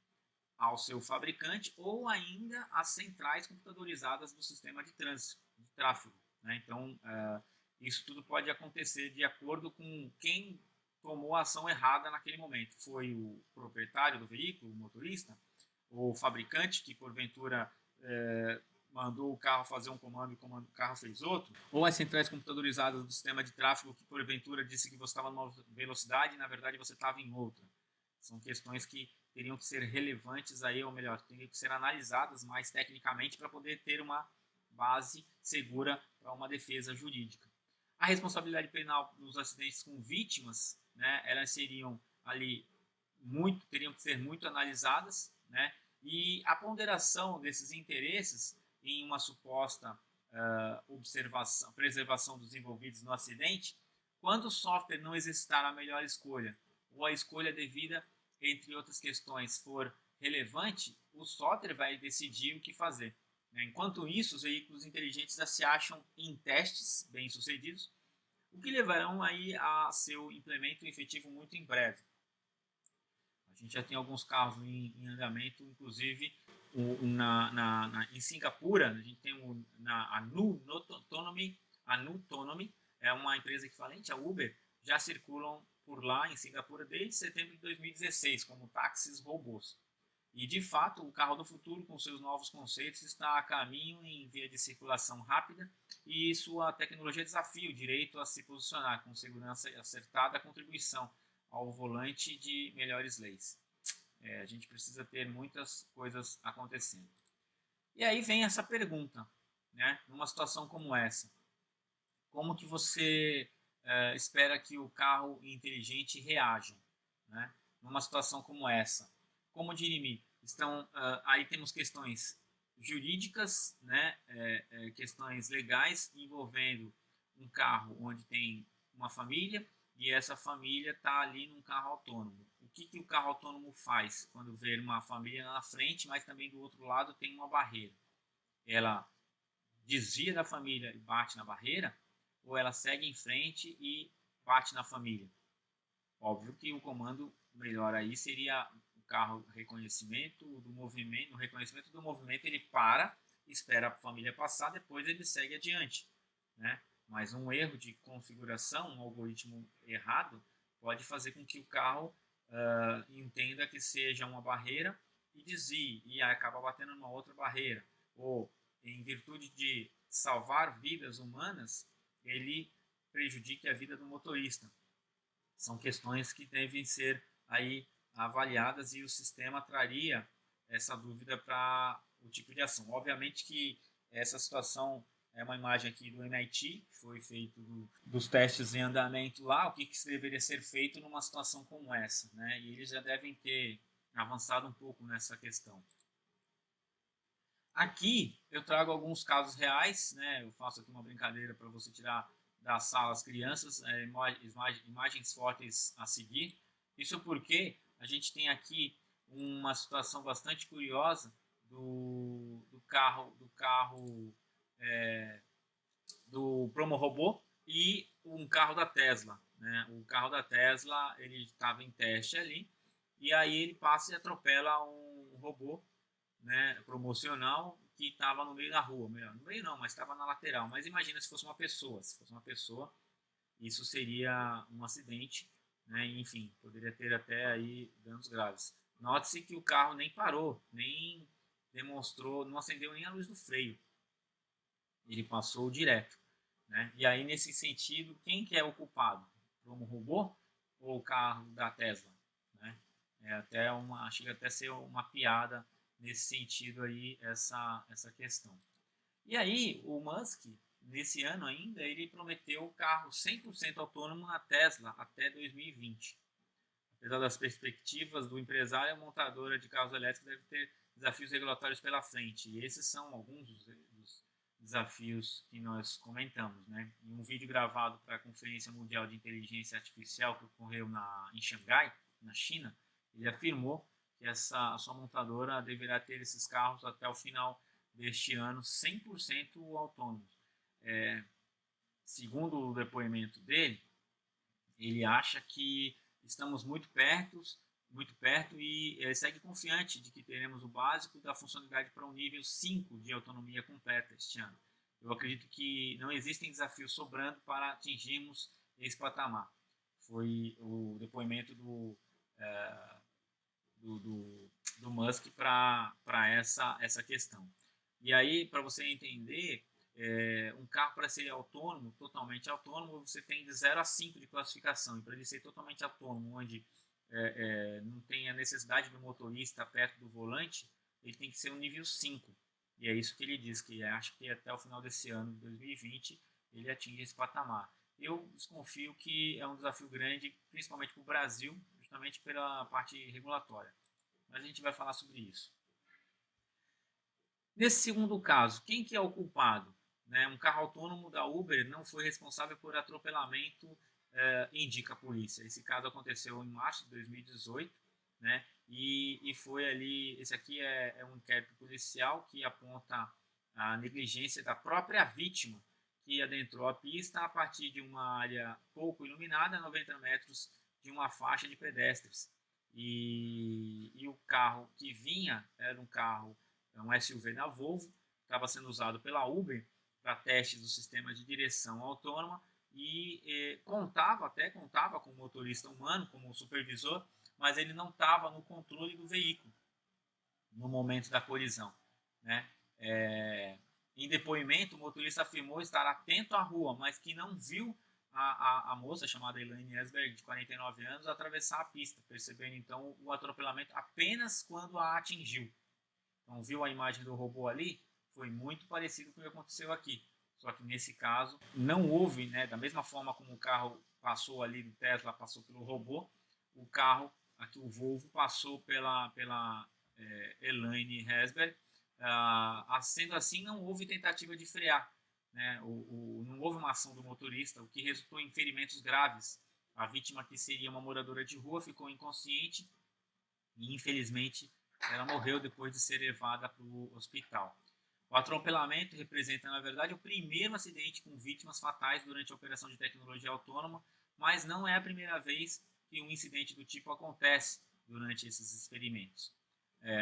ao seu fabricante ou ainda às centrais computadorizadas do sistema de tráfego. Né? Então, isso tudo pode acontecer de acordo com quem tomou a ação errada naquele momento. Foi o proprietário do veículo, o motorista, ou o fabricante que, porventura, mandou o carro fazer um comando e o carro fez outro, ou as centrais computadorizadas do sistema de tráfego que, porventura, disse que você estava numa velocidade e, na verdade, você estava em outra. São questões que teriam que ser relevantes aí, ou melhor, teriam que ser analisadas mais tecnicamente para poder ter uma base segura para uma defesa jurídica. A responsabilidade penal dos acidentes com vítimas, né, elas seriam ali teriam que ser muito analisadas, né, e a ponderação desses interesses em uma suposta preservação dos envolvidos no acidente, quando o software não exercitar a melhor escolha ou a escolha devida entre outras questões for relevante, o software vai decidir o que fazer, né? Enquanto isso, os veículos inteligentes já se acham em testes bem-sucedidos, o que levarão aí a seu implemento efetivo muito em breve. A gente já tem alguns carros em andamento, inclusive em Singapura, a gente tem a Nutonomy, é uma empresa equivalente à Uber, já circulam por lá em Singapura desde setembro de 2016 como táxis robôs. E de fato, o carro do futuro, com seus novos conceitos, está a caminho em via de circulação rápida e sua tecnologia desafia o direito a se posicionar com segurança e acertada contribuição ao volante de melhores leis. A gente precisa ter muitas coisas acontecendo. E aí vem essa pergunta, né? Numa situação como essa, como que você espera que o carro inteligente reaja, né? Numa situação como essa? Como dirimir? Aí temos questões jurídicas, né? Questões legais envolvendo um carro onde tem uma família e essa família está ali num carro autônomo. O que o carro autônomo faz quando vê uma família na frente, mas também do outro lado tem uma barreira? Ela desvia da família e bate na barreira, ou ela segue em frente e bate na família? Óbvio que o comando melhor aí seria o carro reconhecimento do movimento. No reconhecimento do movimento ele para, espera a família passar, depois ele segue adiante, né? Mas um erro de configuração, um algoritmo errado, pode fazer com que o carro entenda que seja uma barreira e desvie e acaba batendo numa outra barreira, ou em virtude de salvar vidas humanas, ele prejudique a vida do motorista. São questões que devem ser aí avaliadas e o sistema traria essa dúvida para o tipo de ação. Obviamente que essa situação é uma imagem aqui do MIT, que foi feito dos testes em andamento lá, o que deveria ser feito numa situação como essa, né? E eles já devem ter avançado um pouco nessa questão. Aqui eu trago alguns casos reais, né? Eu faço aqui uma brincadeira para você tirar da sala as crianças, imagens fortes a seguir. Isso porque a gente tem aqui uma situação bastante curiosa do carro do Promo Robô e um carro da Tesla, né? O carro da Tesla ele estava em teste ali e aí ele passa e atropela um robô, né, promocional que estava no meio da rua, no meio não, mas estava na lateral. Mas imagina se fosse uma pessoa, isso seria um acidente, né? Enfim, poderia ter até aí danos graves. Note-se que o carro nem parou, nem demonstrou, não acendeu nem a luz do freio, ele passou direto, né? E aí nesse sentido, quem que é o culpado? Como robô ou o carro da Tesla, né? Chega até a ser uma piada nesse sentido aí, essa questão. E aí, o Musk, nesse ano ainda, ele prometeu o carro 100% autônomo na Tesla até 2020. Apesar das perspectivas do empresário, a montadora de carros elétricos deve ter desafios regulatórios pela frente. E esses são alguns dos desafios que nós comentamos, né? Em um vídeo gravado para a Conferência Mundial de Inteligência Artificial que ocorreu em Xangai, na China, ele afirmou que a sua montadora deverá ter esses carros até o final deste ano 100% autônomos. Segundo o depoimento dele, ele acha que estamos muito perto e segue confiante de que teremos o básico da funcionalidade para um nível 5 de autonomia completa este ano. Eu acredito que não existem desafios sobrando para atingirmos esse patamar. Foi o depoimento do Musk para essa questão. E aí, para você entender, um carro para ser autônomo, totalmente autônomo, você tem de 0 a 5 de classificação. E para ele ser totalmente autônomo, onde não tem a necessidade do motorista perto do volante, ele tem que ser um nível 5. E é isso que ele diz, que acha que até o final desse ano, de 2020, ele atinge esse patamar. Eu desconfio que é um desafio grande, principalmente para o Brasil, justamente pela parte regulatória. Mas a gente vai falar sobre isso. Nesse segundo caso, quem que é o culpado? Né? Um carro autônomo da Uber não foi responsável por atropelamento, indica a polícia. Esse caso aconteceu em março de 2018, né? e foi ali, esse aqui é um inquérito policial que aponta a negligência da própria vítima, que adentrou a pista a partir de uma área pouco iluminada, 90 metros de uma faixa de pedestres. E o carro que vinha era um SUV da Volvo, estava sendo usado pela Uber para testes do sistema de direção autônoma e contava com o motorista humano, como supervisor, mas ele não estava no controle do veículo no momento da colisão, né? Em depoimento, o motorista afirmou estar atento à rua, mas que não viu a moça, chamada Elaine Esberg, de 49 anos, atravessar a pista, percebendo então o atropelamento apenas quando a atingiu. Então, viu a imagem do robô ali? Foi muito parecido com o que aconteceu aqui. Só que nesse caso, não houve, né, da mesma forma como o carro passou ali do Tesla, passou pelo robô, o carro, aqui o Volvo, passou pela Elaine Esberg. Sendo assim, não houve tentativa de frear, né? Não houve uma ação do motorista, o que resultou em ferimentos graves. A vítima, que seria uma moradora de rua, ficou inconsciente e, infelizmente, ela morreu depois de ser levada para o hospital. O atropelamento representa, na verdade, o primeiro acidente com vítimas fatais durante a operação de tecnologia autônoma, mas não é a primeira vez que um incidente do tipo acontece durante esses experimentos.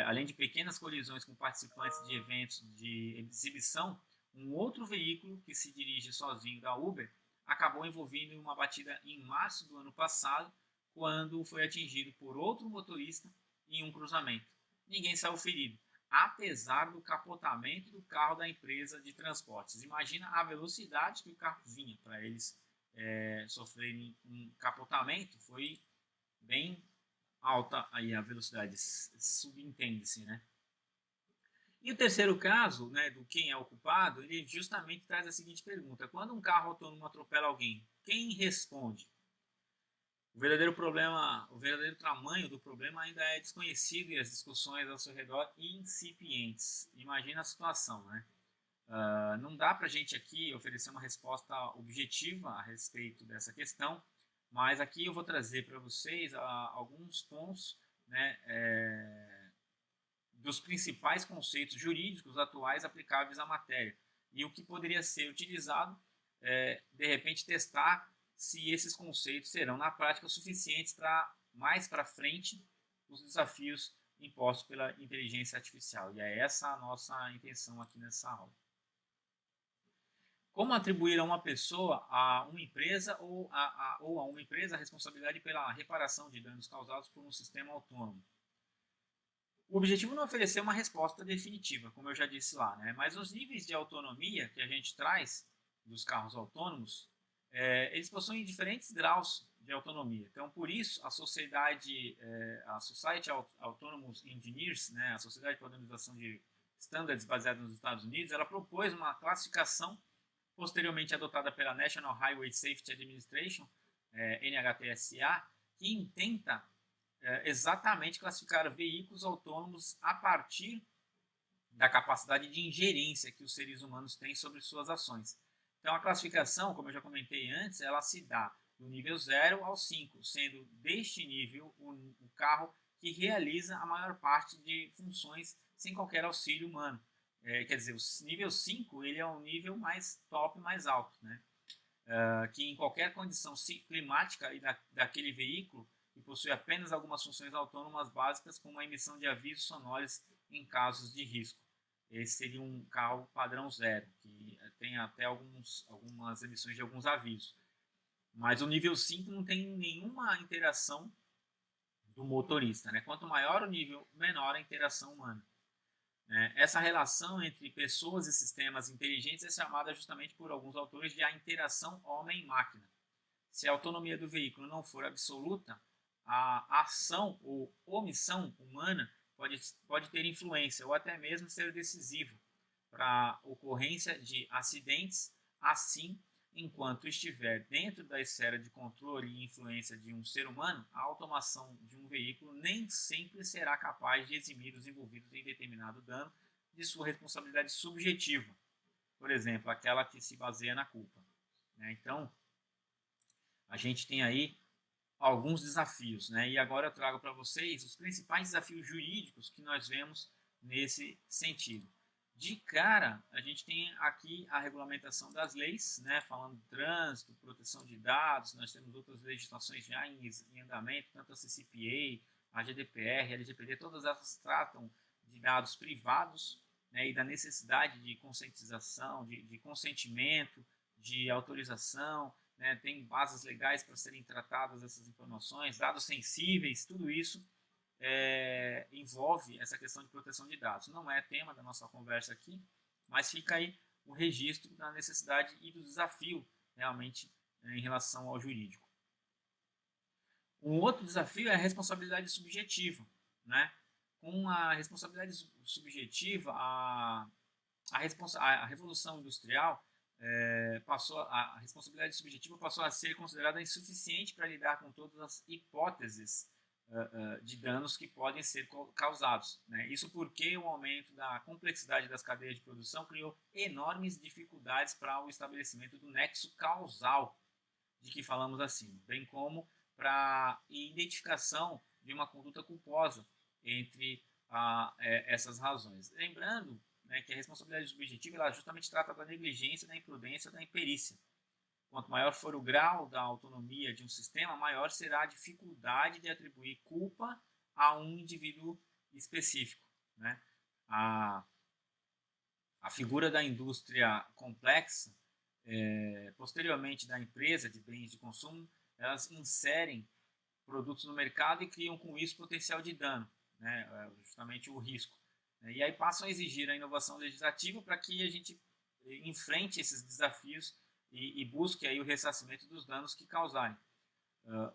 Além de pequenas colisões com participantes de eventos de exibição, um outro veículo que se dirige sozinho da Uber acabou envolvido em uma batida em março do ano passado, quando foi atingido por outro motorista em um cruzamento. Ninguém saiu ferido, apesar do capotamento do carro da empresa de transportes. Imagina a velocidade que o carro vinha para eles sofrerem um capotamento, foi bem alta aí a velocidade, subentende-se, né? E o terceiro caso, né, do quem é o culpado, ele justamente traz a seguinte pergunta: quando um carro autônomo atropela alguém, quem responde? O verdadeiro tamanho do problema ainda é desconhecido e as discussões ao seu redor incipientes. Imagina a situação, né? Não dá para a gente aqui oferecer uma resposta objetiva a respeito dessa questão, mas aqui eu vou trazer para vocês alguns pontos, né, dos principais conceitos jurídicos atuais aplicáveis à matéria e o que poderia ser utilizado, de repente, testar se esses conceitos serão na prática suficientes para mais para frente os desafios impostos pela inteligência artificial. E é essa a nossa intenção aqui nessa aula. Como atribuir a uma pessoa, a uma empresa ou a uma empresa a responsabilidade pela reparação de danos causados por um sistema autônomo? O objetivo não é oferecer uma resposta definitiva, como eu já disse lá, né? Mas os níveis de autonomia que a gente traz dos carros autônomos, eles possuem diferentes graus de autonomia. Então, por isso, a Society Autonomous Engineers, né, a Sociedade de Padronização de Standards baseada nos Estados Unidos, ela propôs uma classificação posteriormente adotada pela National Highway Safety Administration, NHTSA, que tenta exatamente classificar veículos autônomos a partir da capacidade de ingerência que os seres humanos têm sobre suas ações. Então, a classificação, como eu já comentei antes, ela se dá do nível 0 ao 5, sendo deste nível o carro que realiza a maior parte de funções sem qualquer auxílio humano. Quer dizer, o nível 5 ele é um nível mais top, mais alto, né? Que em qualquer condição climática daquele veículo, que possui apenas algumas funções autônomas básicas, como a emissão de avisos sonoros em casos de risco. Esse seria um carro padrão 0, que tem até algumas emissões de alguns avisos. Mas o nível 5 não tem nenhuma interação do motorista, né? Quanto maior o nível, menor a interação humana. Essa relação entre pessoas e sistemas inteligentes é chamada justamente por alguns autores de a interação homem-máquina. Se a autonomia do veículo não for absoluta, a ação ou omissão humana pode ter influência ou até mesmo ser decisivo para a ocorrência de acidentes, assim, enquanto estiver dentro da esfera de controle e influência de um ser humano, a automação de um veículo nem sempre será capaz de eximir os envolvidos em determinado dano de sua responsabilidade subjetiva, por exemplo, aquela que se baseia na culpa. Então, a gente tem aí alguns desafios, né? E agora eu trago para vocês os principais desafios jurídicos que nós vemos nesse sentido. De cara, a gente tem aqui a regulamentação das leis, né? Falando de trânsito, proteção de dados, nós temos outras legislações já em andamento, tanto a CCPA, a GDPR, a LGPD, todas elas tratam de dados privados, né? E da necessidade de conscientização, de consentimento, de autorização, né? Tem bases legais para serem tratadas essas informações, dados sensíveis, tudo isso envolve essa questão de proteção de dados. Não é tema da nossa conversa aqui, mas fica aí o registro da necessidade e do desafio realmente em relação ao jurídico. Um outro desafio é a responsabilidade subjetiva, né? Com a responsabilidade subjetiva, a revolução industrial a responsabilidade subjetiva passou a ser considerada insuficiente para lidar com todas as hipóteses de danos que podem ser causados, né? Isso porque o aumento da complexidade das cadeias de produção criou enormes dificuldades para o estabelecimento do nexo causal de que falamos acima, bem como para a identificação de uma conduta culposa entre essas razões. Lembrando, né, que a responsabilidade subjetiva ela justamente trata da negligência, da imprudência, da imperícia. Quanto maior for o grau da autonomia de um sistema, maior será a dificuldade de atribuir culpa a um indivíduo específico, né? A figura da indústria complexa, posteriormente da empresa de bens de consumo, elas inserem produtos no mercado e criam com isso potencial de dano, né? Justamente o risco. E aí passam a exigir a inovação legislativa para que a gente enfrente esses desafios e busque aí o ressarcimento dos danos que causarem.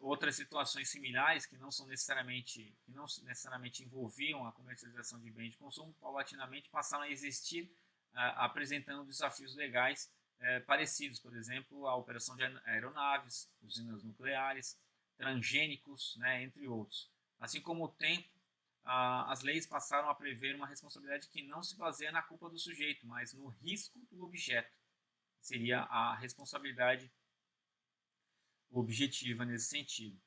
Outras situações similares que não necessariamente envolviam a comercialização de bens de consumo, paulatinamente passaram a existir, apresentando desafios legais parecidos, por exemplo, a operação de aeronaves, usinas nucleares, transgênicos, né, entre outros. Assim como o tempo, as leis passaram a prever uma responsabilidade que não se baseia na culpa do sujeito, mas no risco do objeto. Seria a responsabilidade objetiva nesse sentido,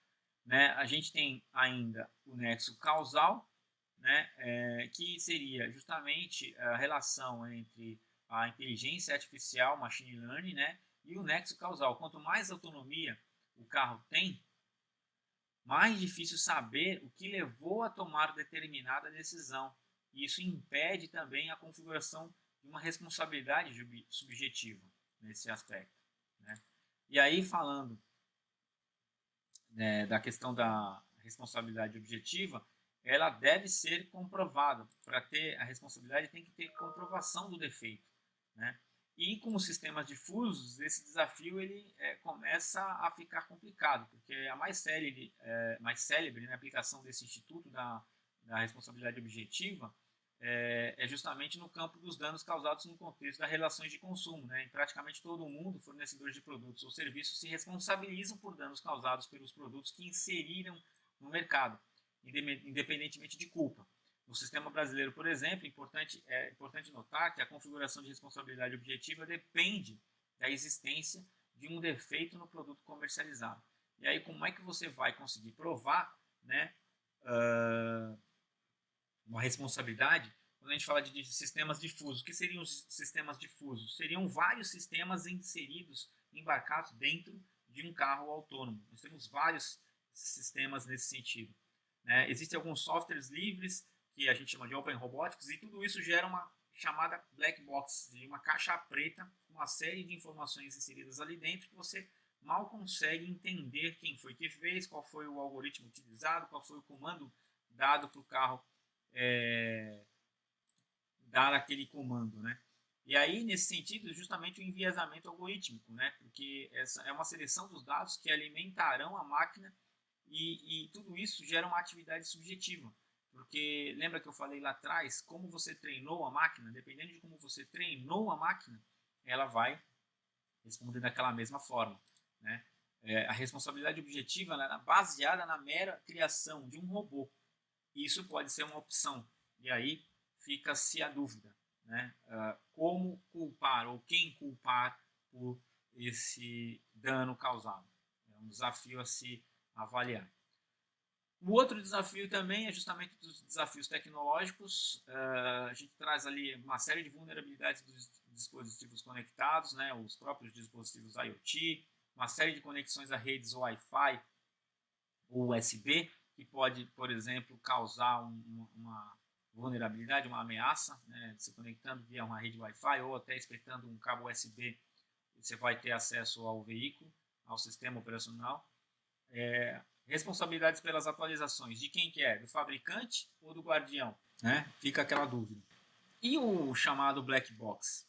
né? A gente tem ainda o nexo causal, né? Que seria justamente a relação entre a inteligência artificial, machine learning, né? E o nexo causal. Quanto mais autonomia o carro tem, mais difícil saber o que levou a tomar determinada decisão. E isso impede também a configuração de uma responsabilidade subjetiva nesse aspecto, né? E aí, falando da questão da responsabilidade objetiva, ela deve ser comprovada. Para ter a responsabilidade, tem que ter comprovação do defeito, né? E com os sistemas difusos, esse desafio ele começa a ficar complicado, porque a mais célebre na aplicação desse instituto da responsabilidade objetiva é justamente no campo dos danos causados no contexto das relações de consumo, né? Em praticamente todo o mundo, fornecedores de produtos ou serviços se responsabilizam por danos causados pelos produtos que inseriram no mercado, independentemente de culpa. No sistema brasileiro, por exemplo, é importante notar que a configuração de responsabilidade objetiva depende da existência de um defeito no produto comercializado. E aí, como é que você vai conseguir provar, né, uma responsabilidade quando a gente fala de sistemas difusos? O que seriam os sistemas difusos? Seriam vários sistemas inseridos, embarcados dentro de um carro autônomo. Nós temos vários sistemas nesse sentido, né? Existem alguns softwares livres que a gente chama de Open Robotics, e tudo isso gera uma chamada black box, de uma caixa preta com uma série de informações inseridas ali dentro que você mal consegue entender quem foi que fez, qual foi o algoritmo utilizado, qual foi o comando dado para o carro dar aquele comando, né? E aí, nesse sentido, justamente o enviesamento algorítmico, né? Porque essa é uma seleção dos dados que alimentarão a máquina e tudo isso gera uma atividade subjetiva. Porque lembra que eu falei lá atrás, como você treinou a máquina, dependendo de como você treinou a máquina, ela vai responder daquela mesma forma, né? A responsabilidade objetiva ela é baseada na mera criação de um robô. Isso pode ser uma opção. E aí fica-se a dúvida, né? Como culpar ou quem culpar por esse dano causado. É um desafio avaliar. O outro desafio também é justamente dos desafios tecnológicos. A gente traz ali uma série de vulnerabilidades dos dispositivos conectados, né, os próprios dispositivos IoT, uma série de conexões a redes Wi-Fi ou USB, que pode, por exemplo, causar uma vulnerabilidade, uma ameaça, né, se conectando via uma rede Wi-Fi ou até espetando um cabo USB, você vai ter acesso ao veículo, ao sistema operacional. Responsabilidades pelas atualizações, de quem que é? Do fabricante ou do guardião? Né? Fica aquela dúvida. E o chamado black box?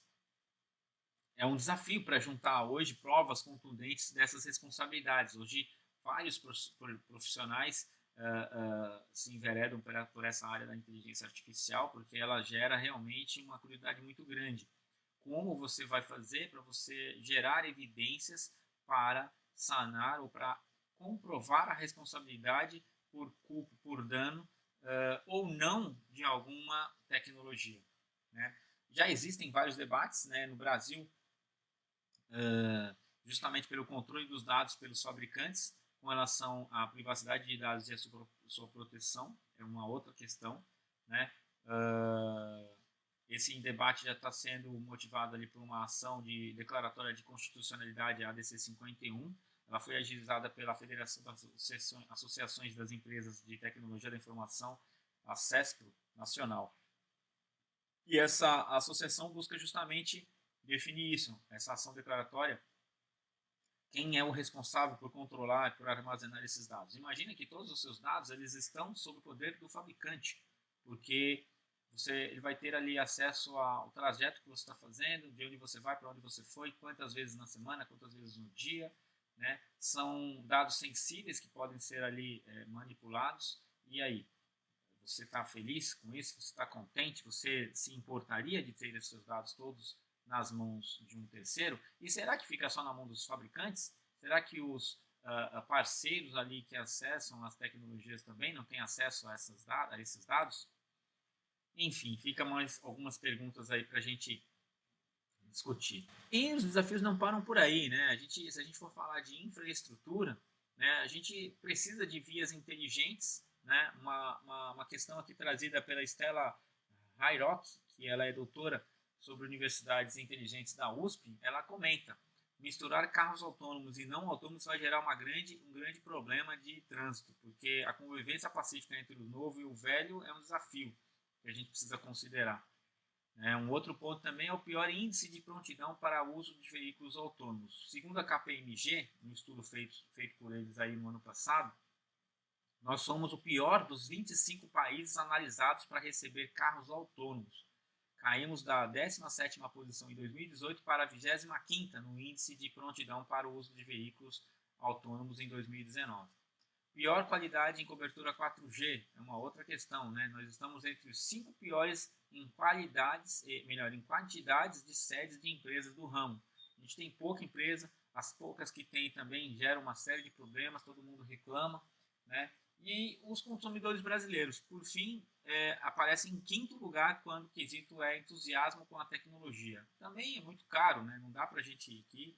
É um desafio para juntar hoje provas contundentes dessas responsabilidades. Hoje, vários profissionais se enveredam por essa área da inteligência artificial, porque ela gera realmente uma curiosidade muito grande. Como você vai fazer para você gerar evidências para sanar ou para comprovar a responsabilidade por culpa, por dano ou não de alguma tecnologia, né? Já existem vários debates, né, no Brasil, justamente pelo controle dos dados pelos fabricantes com relação à privacidade de dados e a sua proteção, é uma outra questão, né? Esse debate já está sendo motivado ali por uma ação de declaratória de constitucionalidade, a ADC 51. Ela foi ajuizada pela Federação das Associações das Empresas de Tecnologia da Informação, a CESPRO, nacional. E essa associação busca justamente definir isso, essa ação declaratória, quem é o responsável por controlar, por armazenar esses dados. Imagina que todos os seus dados eles estão sob o poder do fabricante, porque ele vai ter ali acesso ao trajeto que você está fazendo, de onde você vai, para onde você foi, quantas vezes na semana, quantas vezes no dia, né? São dados sensíveis que podem ser ali manipulados. E aí, você está feliz com isso? Você está contente? Você se importaria de ter esses seus dados todos nas mãos de um terceiro? E será que fica só na mão dos fabricantes? Será que os parceiros ali que acessam as tecnologias também não têm acesso a esses dados? Enfim, fica mais algumas perguntas aí para a gente discutir. E os desafios não param por aí, né? Se a gente for falar de infraestrutura, né, a gente precisa de vias inteligentes, né? Uma questão aqui trazida pela Stella Hayrock, que ela é doutora sobre universidades inteligentes da USP, ela comenta: misturar carros autônomos e não autônomos vai gerar um grande problema de trânsito, porque a convivência pacífica entre o novo e o velho é um desafio que a gente precisa considerar. Um outro ponto também é o pior índice de prontidão para o uso de veículos autônomos. Segundo a KPMG, um estudo feito por eles aí no ano passado, nós somos o pior dos 25 países analisados para receber carros autônomos. Caímos da 17ª posição em 2018 para a 25ª no índice de prontidão para o uso de veículos autônomos em 2019. Pior qualidade em cobertura 4G é uma outra questão, né? Nós estamos entre os 5 piores em em quantidades de sedes de empresas do ramo. A gente tem pouca empresa, as poucas que tem também geram uma série de problemas, todo mundo reclama, né? E os consumidores brasileiros, por fim, aparecem em 5º lugar quando o quesito é entusiasmo com a tecnologia. Também é muito caro, né? Não dá para a gente aqui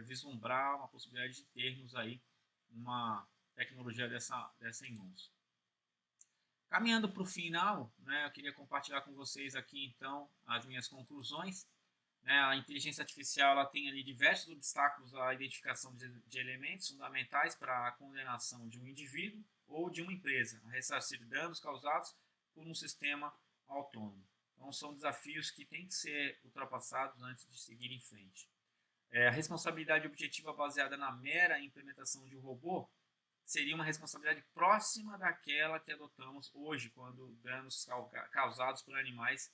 vislumbrar uma possibilidade de termos aí uma tecnologia dessa em mãos. Caminhando para o final, né, eu queria compartilhar com vocês aqui então as minhas conclusões. Né, a inteligência artificial ela tem ali diversos obstáculos à identificação de elementos fundamentais para a condenação de um indivíduo ou de uma empresa, a ressarcir danos causados por um sistema autônomo. Então são desafios que têm que ser ultrapassados antes de seguir em frente. A responsabilidade objetiva baseada na mera implementação de um robô seria uma responsabilidade próxima daquela que adotamos hoje, quando danos causados por animais,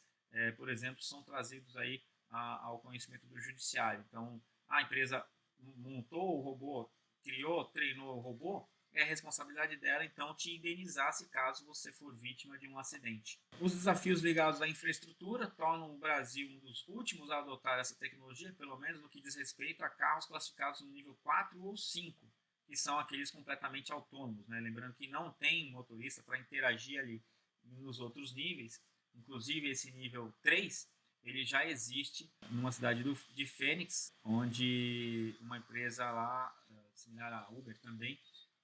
por exemplo, são trazidos aí ao conhecimento do judiciário. Então, a empresa montou o robô, criou, treinou o robô, é responsabilidade dela, então, te indenizar se caso você for vítima de um acidente. Os desafios ligados à infraestrutura tornam o Brasil um dos últimos a adotar essa tecnologia, pelo menos no que diz respeito a carros classificados no nível 4 ou 5, que são aqueles completamente autônomos, né? Lembrando que não tem motorista para interagir ali nos outros níveis, inclusive esse nível 3, ele já existe numa cidade de Fênix, onde uma empresa lá similar à Uber também,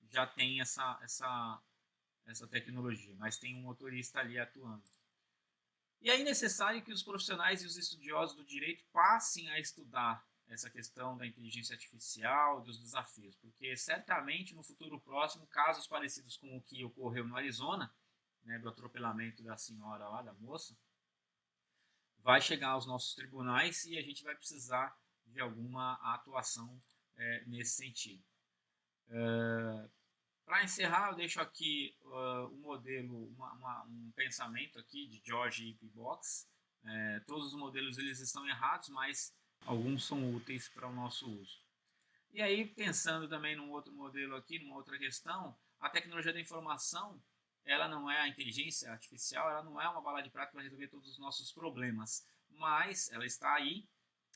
já tem essa tecnologia, mas tem um motorista ali atuando. E é necessário que os profissionais e os estudiosos do direito passem a estudar essa questão da inteligência artificial, dos desafios, porque certamente no futuro próximo, casos parecidos com o que ocorreu no Arizona, né, do atropelamento da senhora lá, da moça, vai chegar aos nossos tribunais e a gente vai precisar de alguma atuação nesse sentido. Para encerrar, eu deixo aqui um modelo, um pensamento aqui de George E. P. Box. Todos os modelos eles estão errados, mas alguns são úteis para o nosso uso. E aí, pensando também num outro modelo aqui, numa outra questão, a tecnologia da informação, ela não é a inteligência artificial, ela não é uma bala de prata para resolver todos os nossos problemas, mas ela está aí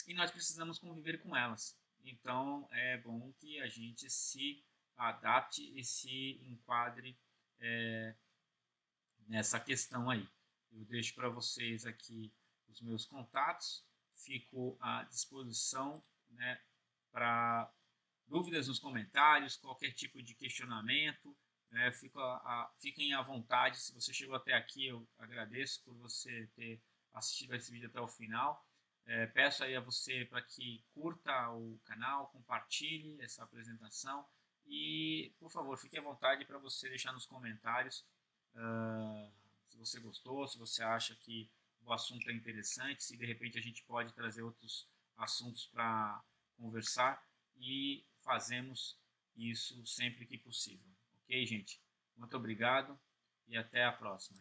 e nós precisamos conviver com elas. Então, é bom que a gente se adapte e se enquadre nessa questão aí. Eu deixo para vocês aqui os meus contatos, fico à disposição, né, para dúvidas nos comentários, qualquer tipo de questionamento, fiquem à vontade. Se você chegou até aqui, eu agradeço por você ter assistido esse vídeo até o final. Peço aí a você para que curta o canal, compartilhe essa apresentação e, por favor, fique à vontade para você deixar nos comentários se você gostou, se você acha que o assunto é interessante, se de repente a gente pode trazer outros assuntos para conversar, e fazemos isso sempre que possível. Ok, gente? Muito obrigado e até a próxima.